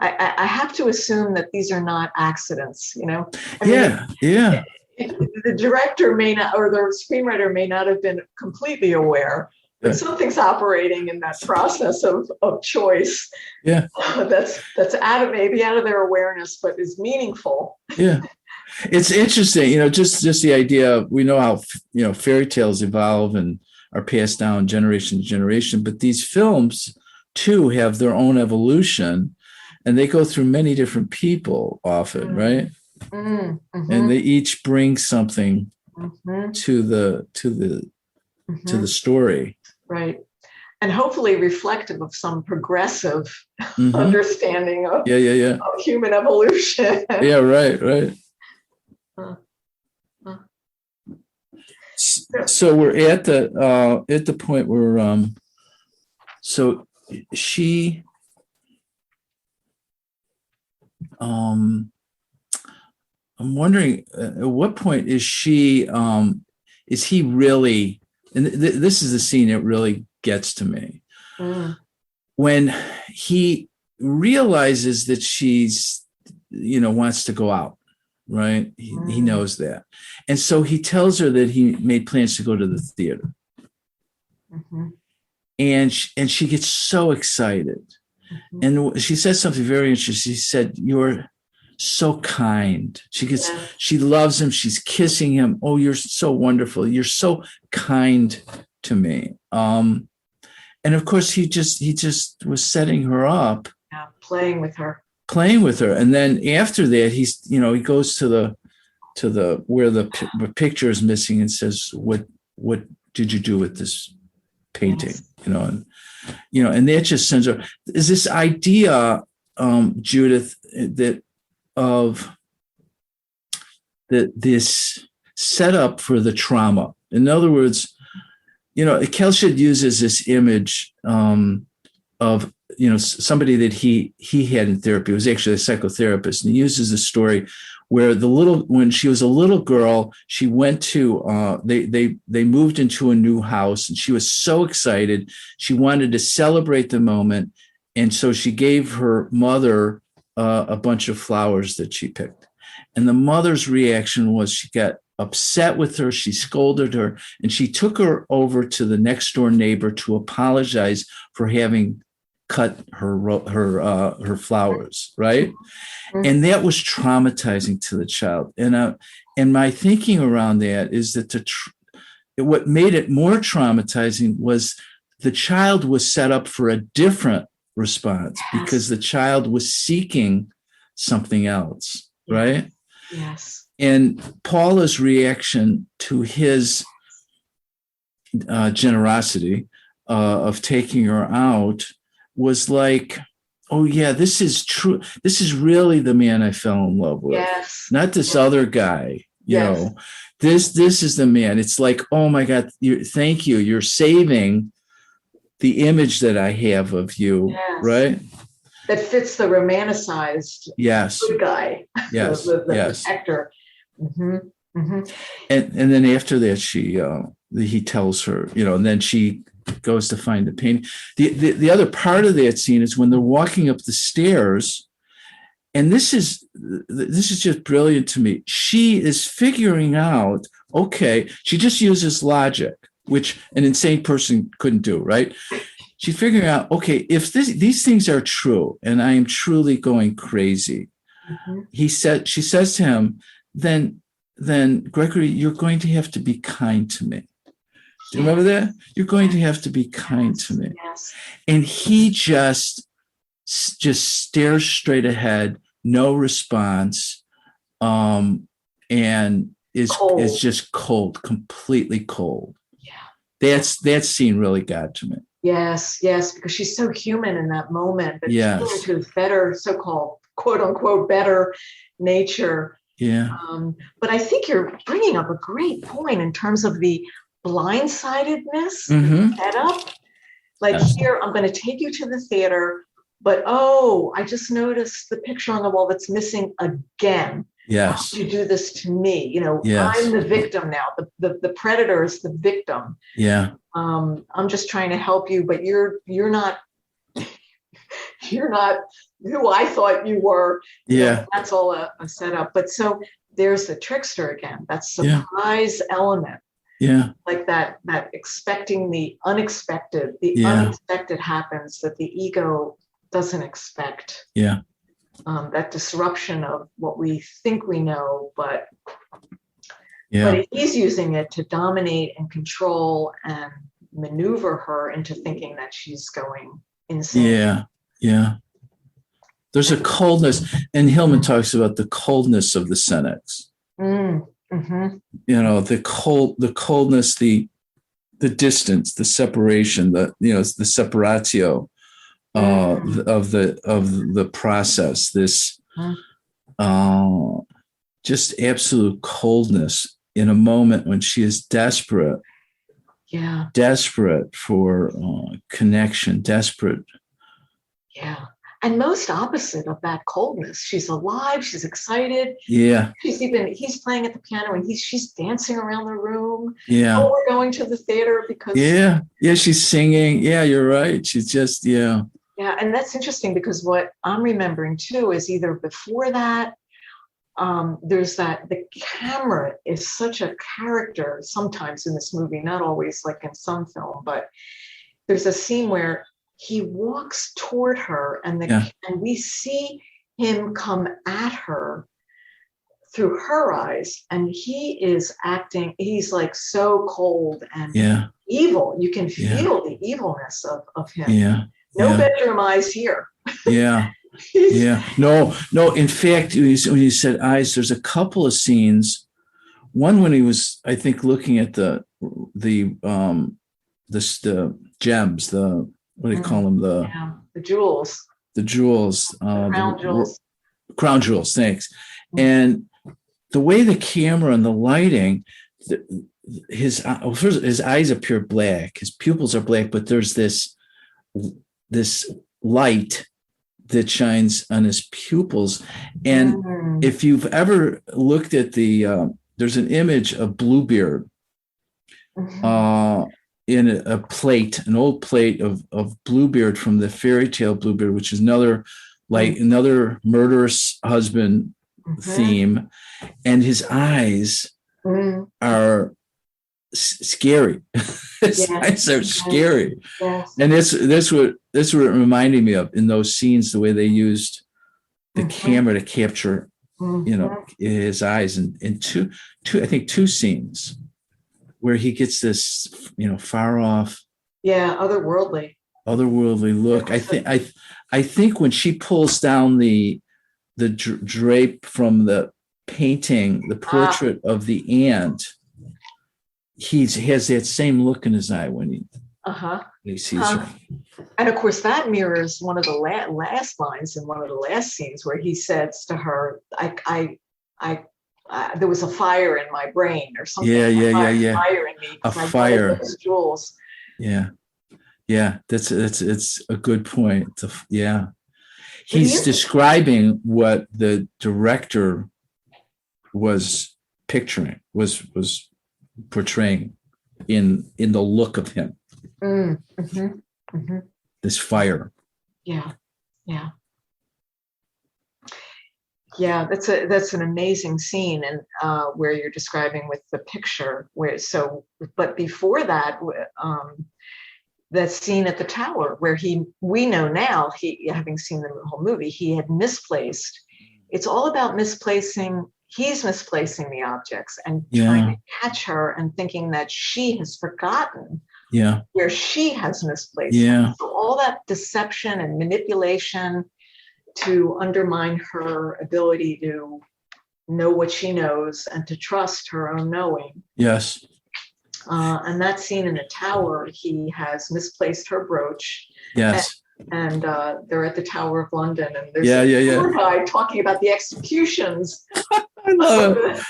I have to assume that these are not accidents, you know? The director may not, or the screenwriter may not have been completely aware, but something's operating in that process of choice. Yeah. That's maybe out of their awareness, but is meaningful. Yeah. It's interesting, just the idea, we know how, fairy tales evolve and are passed down generation to generation, but these films too have their own evolution, and they go through many different people often, right? And they each bring something to the story. Right. And hopefully reflective of some progressive understanding of human evolution. Yeah, right. So we're at the point where so she I'm wondering at what point is he really, and this is the scene that really gets to me, when he realizes that she's wants to go out, right? He knows that, and so he tells her that he made plans to go to the theater, and she gets so excited. And she says something very interesting. She said, "You're so kind." She loves him. She's kissing him. "Oh, you're so wonderful. You're so kind to me." And of course, he just was setting her up, playing with her. And then after that, he goes to the where the picture is missing and says, "What did you do with this painting?" And that just sends her. Is this idea, Judith, that of this setup for the trauma? In other words, Kalsched uses this image of somebody that he had in therapy. It was actually a psychotherapist, and he uses the story where when she was a little girl, she went to they moved into a new house, and she was so excited. She wanted to celebrate the moment, and so she gave her mother a bunch of flowers that she picked. And the mother's reaction was she got upset with her. She scolded her, and she took her over to the next door neighbor to apologize for having cut her flowers, right? And that was traumatizing to the child. And my thinking around that is that what made it more traumatizing was the child was set up for a different response, because the child was seeking something else, right? Yes. And Paula's reaction to his generosity of taking her out was like, "Oh yeah, this is true. This is really the man I fell in love with. Yes. Not this other guy. This is the man." It's like, "Oh my God, thank you. You're saving the image that I have of you," right? That fits the romanticized good guy. Yes. the actor. And then after that, he tells her, and then she goes to find the painting. The other part of that scene is when they're walking up the stairs, and this is just brilliant to me. She is figuring out, okay, she just uses logic, which an insane person couldn't do, right? She's figuring out, okay, if these things are true, and I am truly going crazy, she says to him, then then Gregory, you're going to have to be kind to me. Do you remember that? You're going to have to be kind to me. Yes. And he just stares straight ahead, no response, and is just cold, completely cold. Yeah. That scene really got to me. Yes, because she's so human in that moment, but Yes. she's going to better, so-called quote unquote better nature. Yeah. But I think you're bringing up a great point in terms of the blindsidedness setup. Like here, I'm going to take you to the theater, but I just noticed the picture on the wall that's missing again. Yes. You do this to me. You know, Yes. I'm the victim now. The predator is the victim. Yeah. I'm just trying to help you, but you're not who I thought you were. Yeah. That's all a setup. But so there's the trickster again. That surprise element. Yeah. Like that expecting the unexpected. The unexpected happens that the ego doesn't expect. Yeah. That disruption of what we think we know, but he's using it to dominate and control and maneuver her into thinking that she's going insane. Yeah. There's a coldness, and Hillman talks about the coldness of the Senex. Mm-hmm. You know, the coldness, the distance, the separation, the separatio of the process. This just absolute coldness in a moment when she is desperate. Yeah. Desperate for connection. Desperate. Yeah. And most opposite of that coldness. She's alive. She's excited. Yeah. He's playing at the piano and she's dancing around the room. Yeah. Oh, we're going to the theater because. Yeah. She's singing. Yeah, you're right. She's just, Yeah. And that's interesting because what I'm remembering too is either before that, there's the camera is such a character sometimes in this movie, not always like in some film, but there's a scene where he walks toward her and we see him come at her through her eyes, and he's like so cold and evil. You can feel the evilness of him. Yeah. No bedroom eyes here. Yeah. Yeah. No. In fact, when you said eyes, there's a couple of scenes. One when he was, I think, looking at the gems, what do you call them? The jewels. The jewels. Crown jewels. Crown jewels. Thanks. And the way the camera and the lighting, his eyes appear black. His pupils are black, but there's this light that shines on his pupils. And if you've ever looked at there's an image of Bluebeard in a plate, an old plate of Bluebeard from the fairy tale Bluebeard, which is another murderous husband theme. And his eyes are scary. His eyes are scary. Yes. And that's what it reminded me of in those scenes, the way they used the camera to capture, his eyes in two scenes where he gets this, far off. Yeah. Otherworldly look. I think when she pulls down the drape from the painting, the portrait of the ant, he has that same look in his eye when he sees her. And of course, that mirrors one of the last lines in one of the last scenes where he says to her, there was a fire in my brain or something. Yeah. Fire in me. A fire. Those jewels. Yeah. That's a good point. He's describing what the director was picturing, was portraying in the look of him. This fire. Yeah. That's an amazing scene, and where you're describing with the picture. But before that, that scene at the tower where we know now, having seen the whole movie, he had misplaced. It's all about misplacing he's misplacing the objects and trying to catch her and thinking that she has forgotten where she has misplaced them. So all that deception and manipulation to undermine her ability to know what she knows and to trust her own knowing. Yes. And that scene in the tower, he has misplaced her brooch. Yes. And they're at the Tower of London, and there's a poor guy talking about the executions. I love it.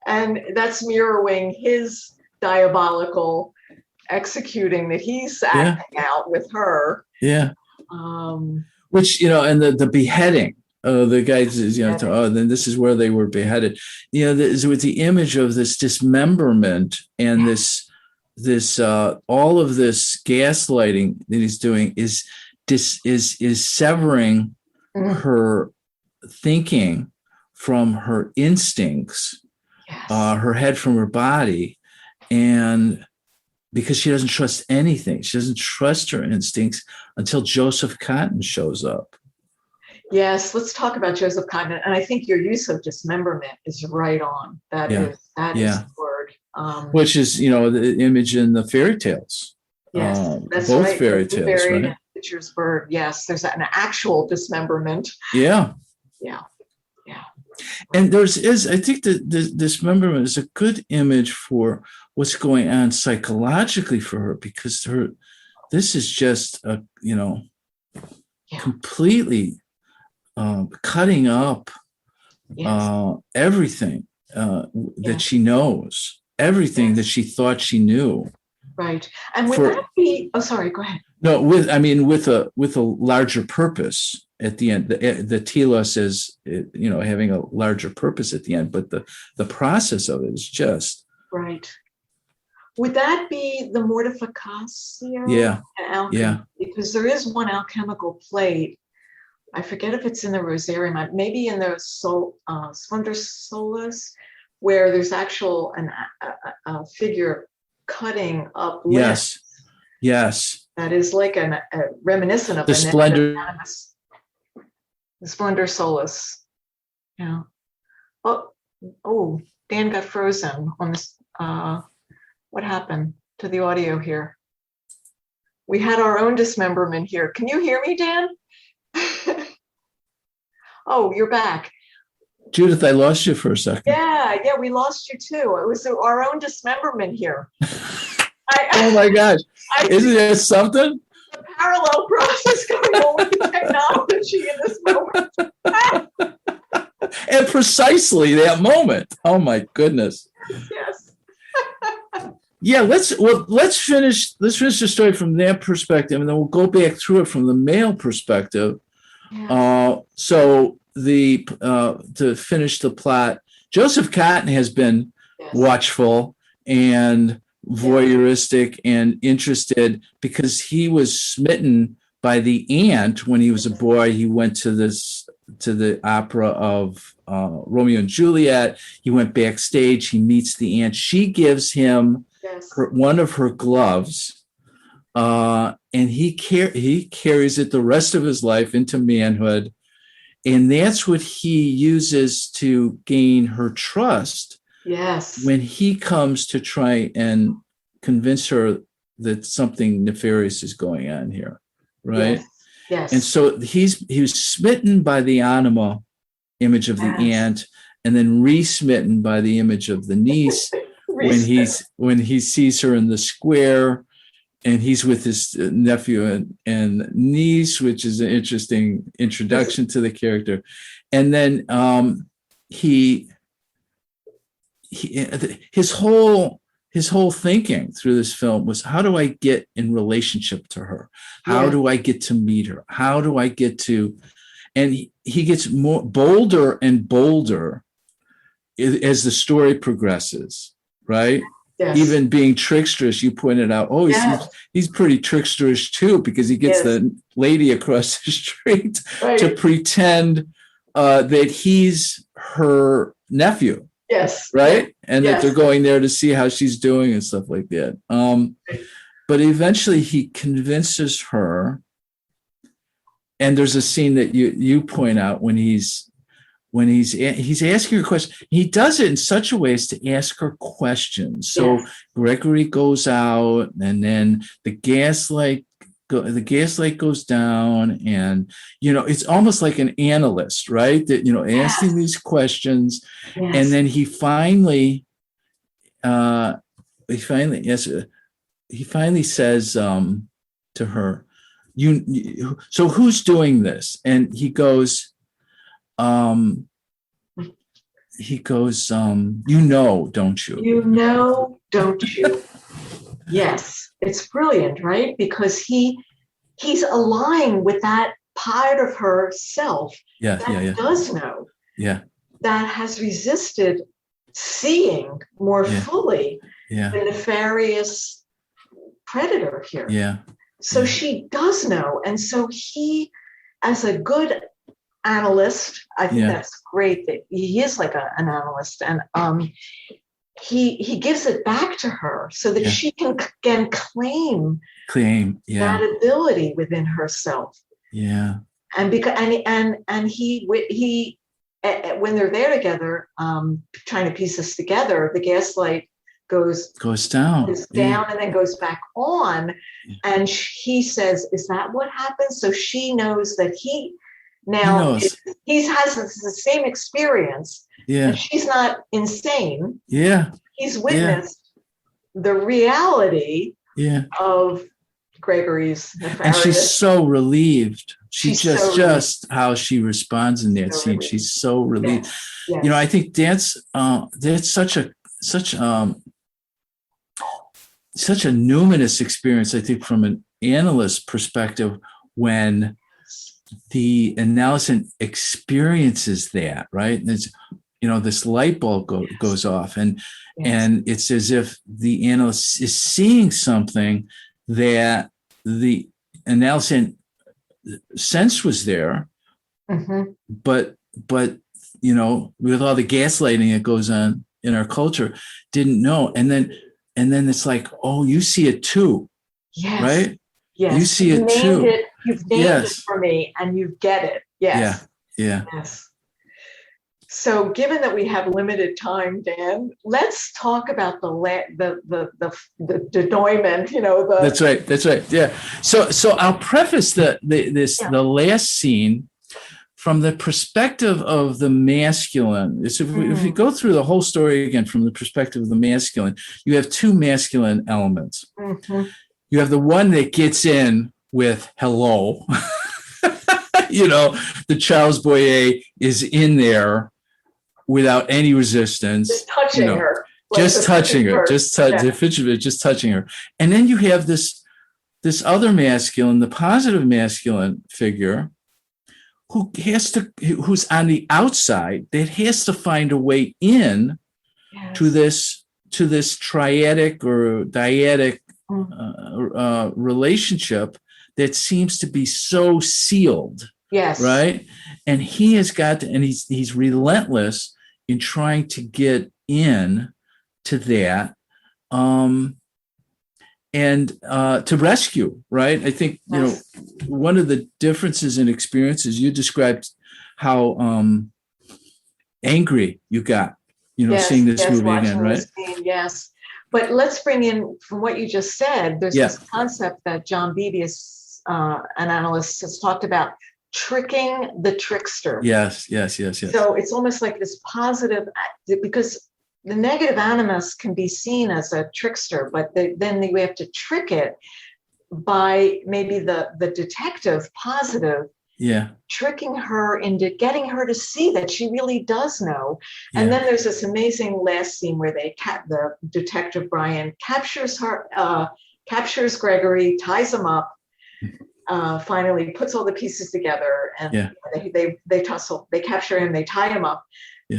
And that's mirroring his diabolical executing that he's acting out with her. Yeah. Which, and the beheading. The guys, then this is where they were beheaded. With the image of this dismemberment and this all of this gaslighting that he's doing is severing her thinking from her instincts, her head from her body, and because she doesn't trust anything, she doesn't trust her instincts until Joseph Cotton shows up. Yes, let's talk about Joseph Cotton. And I think your use of dismemberment is right on. That is the word. Which is, the image in the fairy tales. Yes, that's both right. Fairy tales, right? Fitcher's bird. Yes, there's an actual dismemberment. Yeah. Yeah. And I think that the dismemberment is a good image for what's going on psychologically for her, because this is just completely cutting up everything that she knows, everything that she thought she knew. Right. And would that be? Oh, sorry. Go ahead. No, with a larger purpose at the end. The telos is having a larger purpose at the end, but the process of it is just right. Would that be the mortificatio? Yeah. Because there is one alchemical plate. I forget if it's in the Rosarium, maybe in the Splendor Solis, where there's actual a figure cutting up lips. Yes. That is like a reminiscent of the Splendor. The Splendor Solis. Yeah. Oh, Dan got frozen on this. What happened to the audio here? We had our own dismemberment here. Can you hear me, Dan? Oh, you're back. Judith, I lost you for a second. Yeah, we lost you too. It was our own dismemberment here. Oh my gosh. Isn't that something? The parallel process going on with the technology in this moment. And precisely that moment. Oh my goodness. Yes. Yeah, let's finish the story from that perspective, and then we'll go back through it from the male perspective. Yeah. So to finish the plot, Joseph Cotton has been watchful and voyeuristic and interested because he was smitten by the aunt when he was a boy. He went to the opera of Romeo and Juliet. He went backstage. He meets the aunt. She gives him one of her gloves, and he carries it the rest of his life into manhood, and that's what he uses to gain her trust. Yes. When he comes to try and convince her that something nefarious is going on here, right? Yes. And so he was smitten by the anima image of the aunt, and then re-smitten by the image of the niece when he sees her in the square, and he's with his nephew and niece, which is an interesting introduction to the character. And then his whole thinking through this film was, how do I get in relationship to her? How do I get to meet her? How do I get to, and he gets more bolder and bolder as the story progresses, right? Yes. Even being tricksterish, you pointed out, he's pretty tricksterish too, because he gets the lady across the street to pretend that he's her nephew. Yes. Right? And that they're going there to see how she's doing and stuff like that. But eventually he convinces her. And there's a scene that you point out when when he's asking her questions, he does it in such a way as to ask her questions. So Gregory goes out, and then the gaslight goes down, and it's almost like an analyst, right? That asking these questions, and then he finally says to her, so who's doing this? And he goes, don't you? Don't you? Yes, it's brilliant, right? Because he's aligning with that part of herself that does know, that has resisted seeing more fully the nefarious predator here. So she does know, and so he, as a good analyst, I think that's great that he is like an analyst, and he gives it back to her so that she can claim that ability within herself. And because and he when they're there together, trying to piece this together, the gaslight goes down and then goes back on, and he says, "Is that what happened?" So she knows that he has the same experience. And she's not insane. He's witnessed the reality of Gregory's nefarious. And she's so relieved. She's just how she responds in that scene. Relieved. She's so relieved. Yes. I think that's such a numinous experience, I think, from an analyst perspective, when the analyst experiences that, right? And it's, this light bulb goes off, and it's as if the analyst is seeing something that the analyst sense was there, but with all the gaslighting that goes on in our culture, didn't know. And then it's like, oh, you see it too, right? Yes, you see it too. You've named it for me, and you get it. Yes. Yes. So, given that we have limited time, Dan, let's talk about the denouement. That's right. Yeah. So I'll preface the last scene from the perspective of the masculine. So if we go through the whole story again from the perspective of the masculine, you have two masculine elements. You have the one that gets in with hello. The Charles Boyer is in there without any resistance. Just touching her. Just touching her. Just touching her. And then you have this other masculine, the positive masculine figure, who's on the outside, that has to find a way in to this triadic or dyadic relationship that seems to be so sealed. Yes. Right. And he has got to, and he's relentless in trying to get in to that, and to rescue. Right. I think, one of the differences in experiences, you described how angry you got, seeing this movie again. Right. Yes. But let's bring in, from what you just said, there's this concept that JohnBlackbeard is an analyst has talked about, tricking the trickster. Yes. So it's almost like this positive, because the negative animus can be seen as a trickster, but then we have to trick it by maybe the detective positive, tricking her into getting her to see that she really does know. And then there's this amazing last scene where the detective Brian captures Gregory, ties him up, finally puts all the pieces together, and they tussle, they capture him, they tie him up,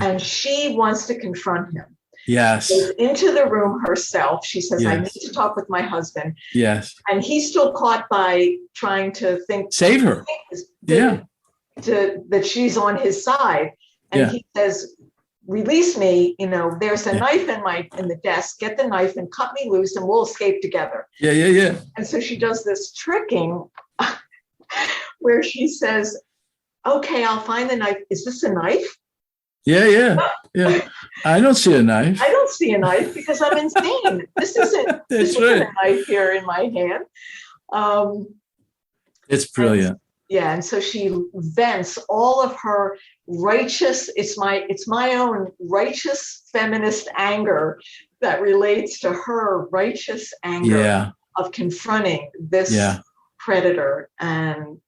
and she wants to confront him. Yes. Goes into the room herself. She says, I need to talk with my husband. Yes. And he's still caught by trying to save her. That she's on his side. And he says, release me, there's a knife in the desk, get the knife and cut me loose and we'll escape together. Yeah. And so she does this tricking where she says, okay, I'll find the knife. Is this a knife? Yeah. I don't see a knife. I don't see a knife because I'm insane. This isn't a knife here in my hand. It's brilliant. And so she vents all of her righteous, it's my own righteous feminist anger that relates to her righteous anger of confronting this predator and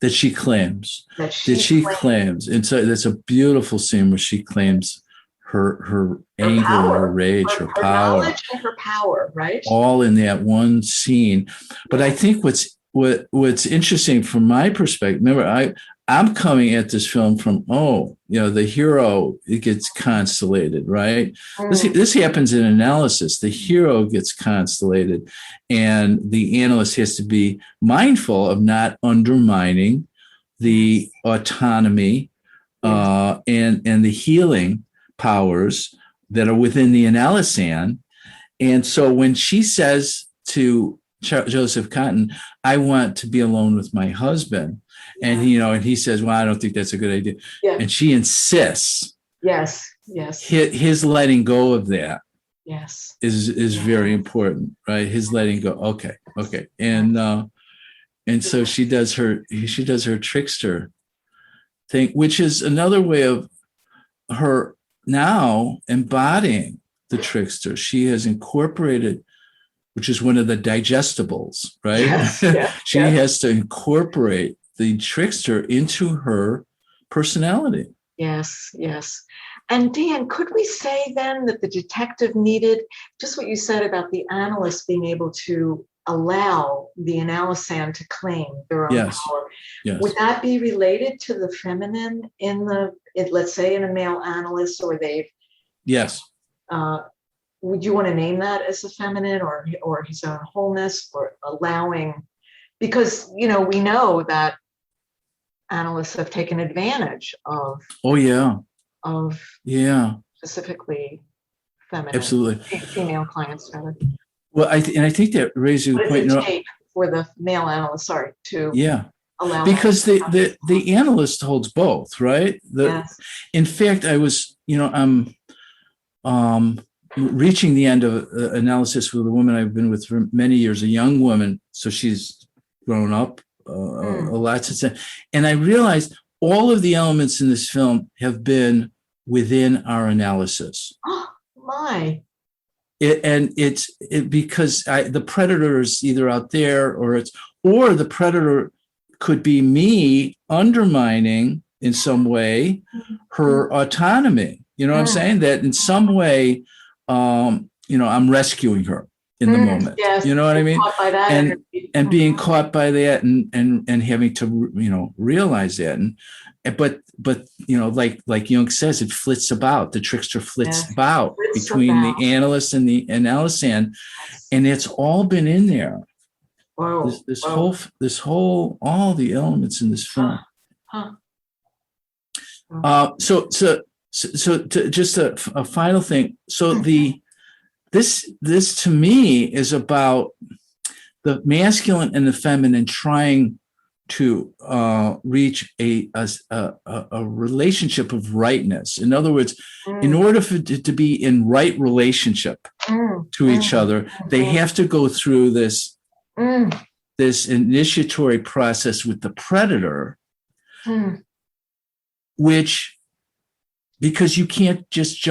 that she claims. And so that's a beautiful scene where she claims her anger, her rage, her power, knowledge and her power, right? All in that one scene. But I think what's interesting from my perspective, remember, I'm coming at this film from, the hero, it gets constellated, right? This happens in Analysis. The hero gets constellated, and the analyst has to be mindful of not undermining the autonomy and the healing powers that are within the Analysan. And so when she says to Joseph Cotton, I want to be alone with my husband. And he says, well, I don't think that's a good idea. Yeah. And she insists. Yes. His letting go of that. Yes. Is very important, right? His letting go. Okay. And so she does her trickster thing, which is another way of her now embodying the trickster. She has incorporated, which is one of the digestibles, right? Yes. She has to incorporate the trickster into her personality. Yes. And Dan, could we say then that the detective needed just what you said about the analyst being able to allow the Analysan to claim their own power? Yes. Would that be related to the feminine let's say in a male analyst, or they've? Yes. Would you want to name that as a feminine or his own wholeness, or allowing? Because, we know that analysts have taken advantage of. Of specifically feminine. Absolutely. Female clients. Well, I think that raises a point. For the male analyst, to allow. Because the analyst holds both, right? In fact, I was, I'm reaching the end of Analysis with a woman I've been with for many years, a young woman. So she's grown up a lot since then. And I realized all of the elements in this film have been within our analysis. Oh, my. It's because the predator is either out there or the predator could be me undermining in some way her autonomy. You know what I'm saying? That in some way, I'm rescuing her in the moment. Yes, you know what I mean? Caught by that and being caught by that and having to realize that. But like Jung says, it flits about. The trickster flits about between the analyst and the Analysan, and it's all been in there. Wow. This whole all the elements in this film. So just a final thing. So this to me is about the masculine and the feminine trying to reach a relationship of rightness. In other words, in order for it to be in right relationship to each other, they have to go through this initiatory process with the predator, which, because you can't just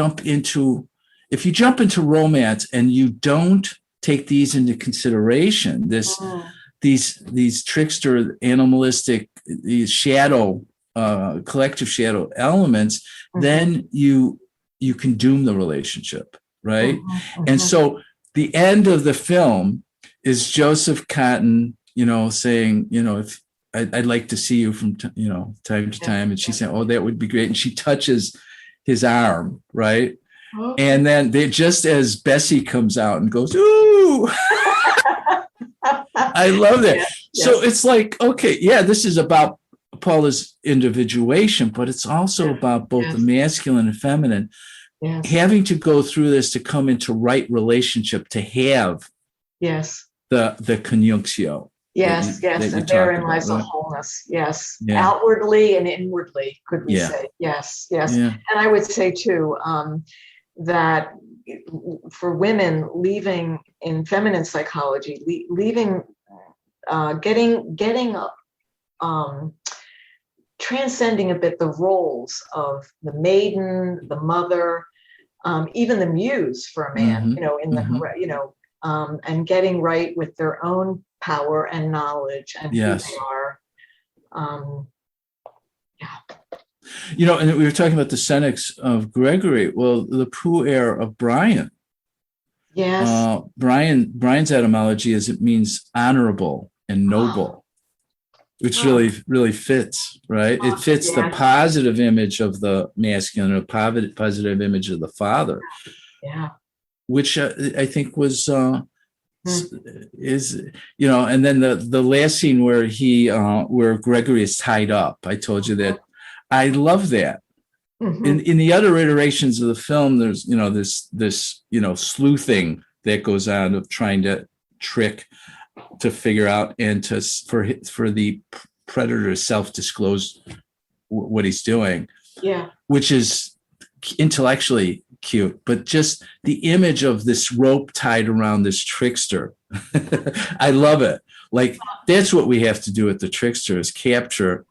if you jump into romance and you don't take these into consideration, these trickster, animalistic, these shadow, collective shadow elements, then you can doom the relationship, right? And so the end of the film is Joseph Cotton, saying, if I'd like to see you from time to time, and she said, "Oh, that would be great," and she touches his arm, right? And then just as Bessie comes out and goes, "Ooh." I love that. So it's like, okay, this is about Paula's individuation, but it's also about both the masculine and feminine having to go through this to come into right relationship, to have the conjunctio. Yes, yes, and therein lies a wholeness. Yes, outwardly and inwardly, could we say? Yes, yes. Yeah. And I would say too that for women leaving in feminine psychology, leaving, getting transcending a bit the roles of the maiden, the mother, even the muse for a man, in the and getting right with their own power and knowledge and who they are. And we were talking about the senex of Gregory. Well, the puer of Brian. Yes. Brian's etymology is it means honorable and noble, which really fits, right? It fits the positive image of the masculine, or positive image of the father. Yeah. Which I think was is and then the last scene where Gregory is tied up. I told you that. I love that. Mm-hmm. In the other iterations of the film, there's this sleuthing that goes on of trying to trick, to figure out, and for the predator to self-disclose what he's doing. Yeah, which is intellectually cute, but just the image of this rope tied around this trickster, I love it. Like, that's what we have to do with the trickster, is capture,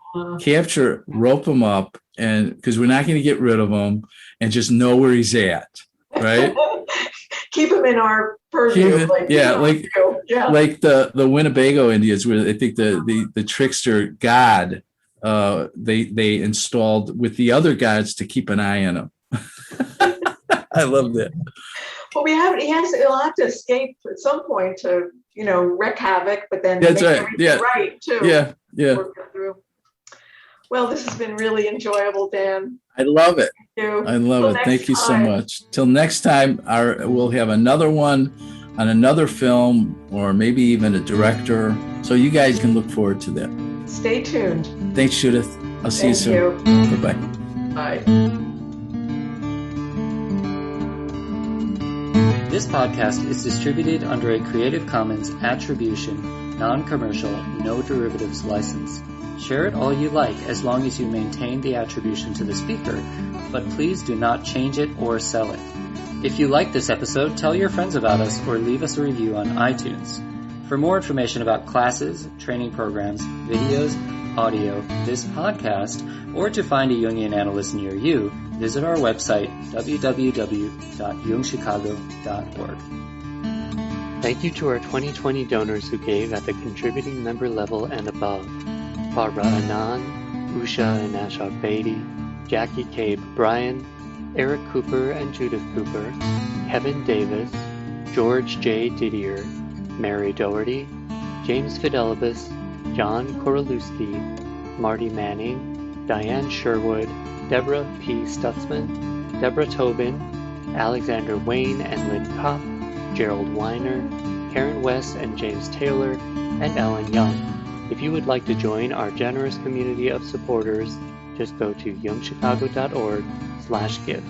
rope him up, and because we're not going to get rid of him, and just know where he's at, right? Keep him in our purview. Like the Winnebago Indians, where I think the trickster god, they installed with the other gods to keep an eye on him. I love that. Well, he'll have to escape at some point to, wreak havoc, but then that's make right. Yeah. Right too. Yeah. Work it through. Well, this has been really enjoyable, Dan. I love it. Thank you. I love it. Thank you so much. Till next time, we'll have another one on another film, or maybe even a director. So you guys can look forward to that. Stay tuned. Thanks, Judith. I'll see you soon. Bye-bye. Bye. This podcast is distributed under a Creative Commons Attribution, Non-Commercial, No Derivatives license. Share it all you like, as long as you maintain the attribution to the speaker, but please do not change it or sell it. If you like this episode, tell your friends about us or leave us a review on iTunes. For more information about classes, training programs, videos, audio, this podcast, or to find a Jungian analyst near you, visit our website, www.jungchicago.org. Thank you to our 2020 donors who gave at the contributing member level and above: Barbara Anand, Usha and Ashok Beatty, Jackie Cabe Bryan, Eric Cooper and Judith Cooper, Kevin Davis, George J. Didier, Mary Doherty, James Fidelibus, John Korolewski, Marty Manning, Diane Sherwood, Deborah P. Stutzman, Deborah Tobin, Alexander Wayne and Lynn Kopp, Gerald Weiner, Karen West and James Taylor, and Ellen Young. If you would like to join our generous community of supporters, just go to jungchicago.org/give.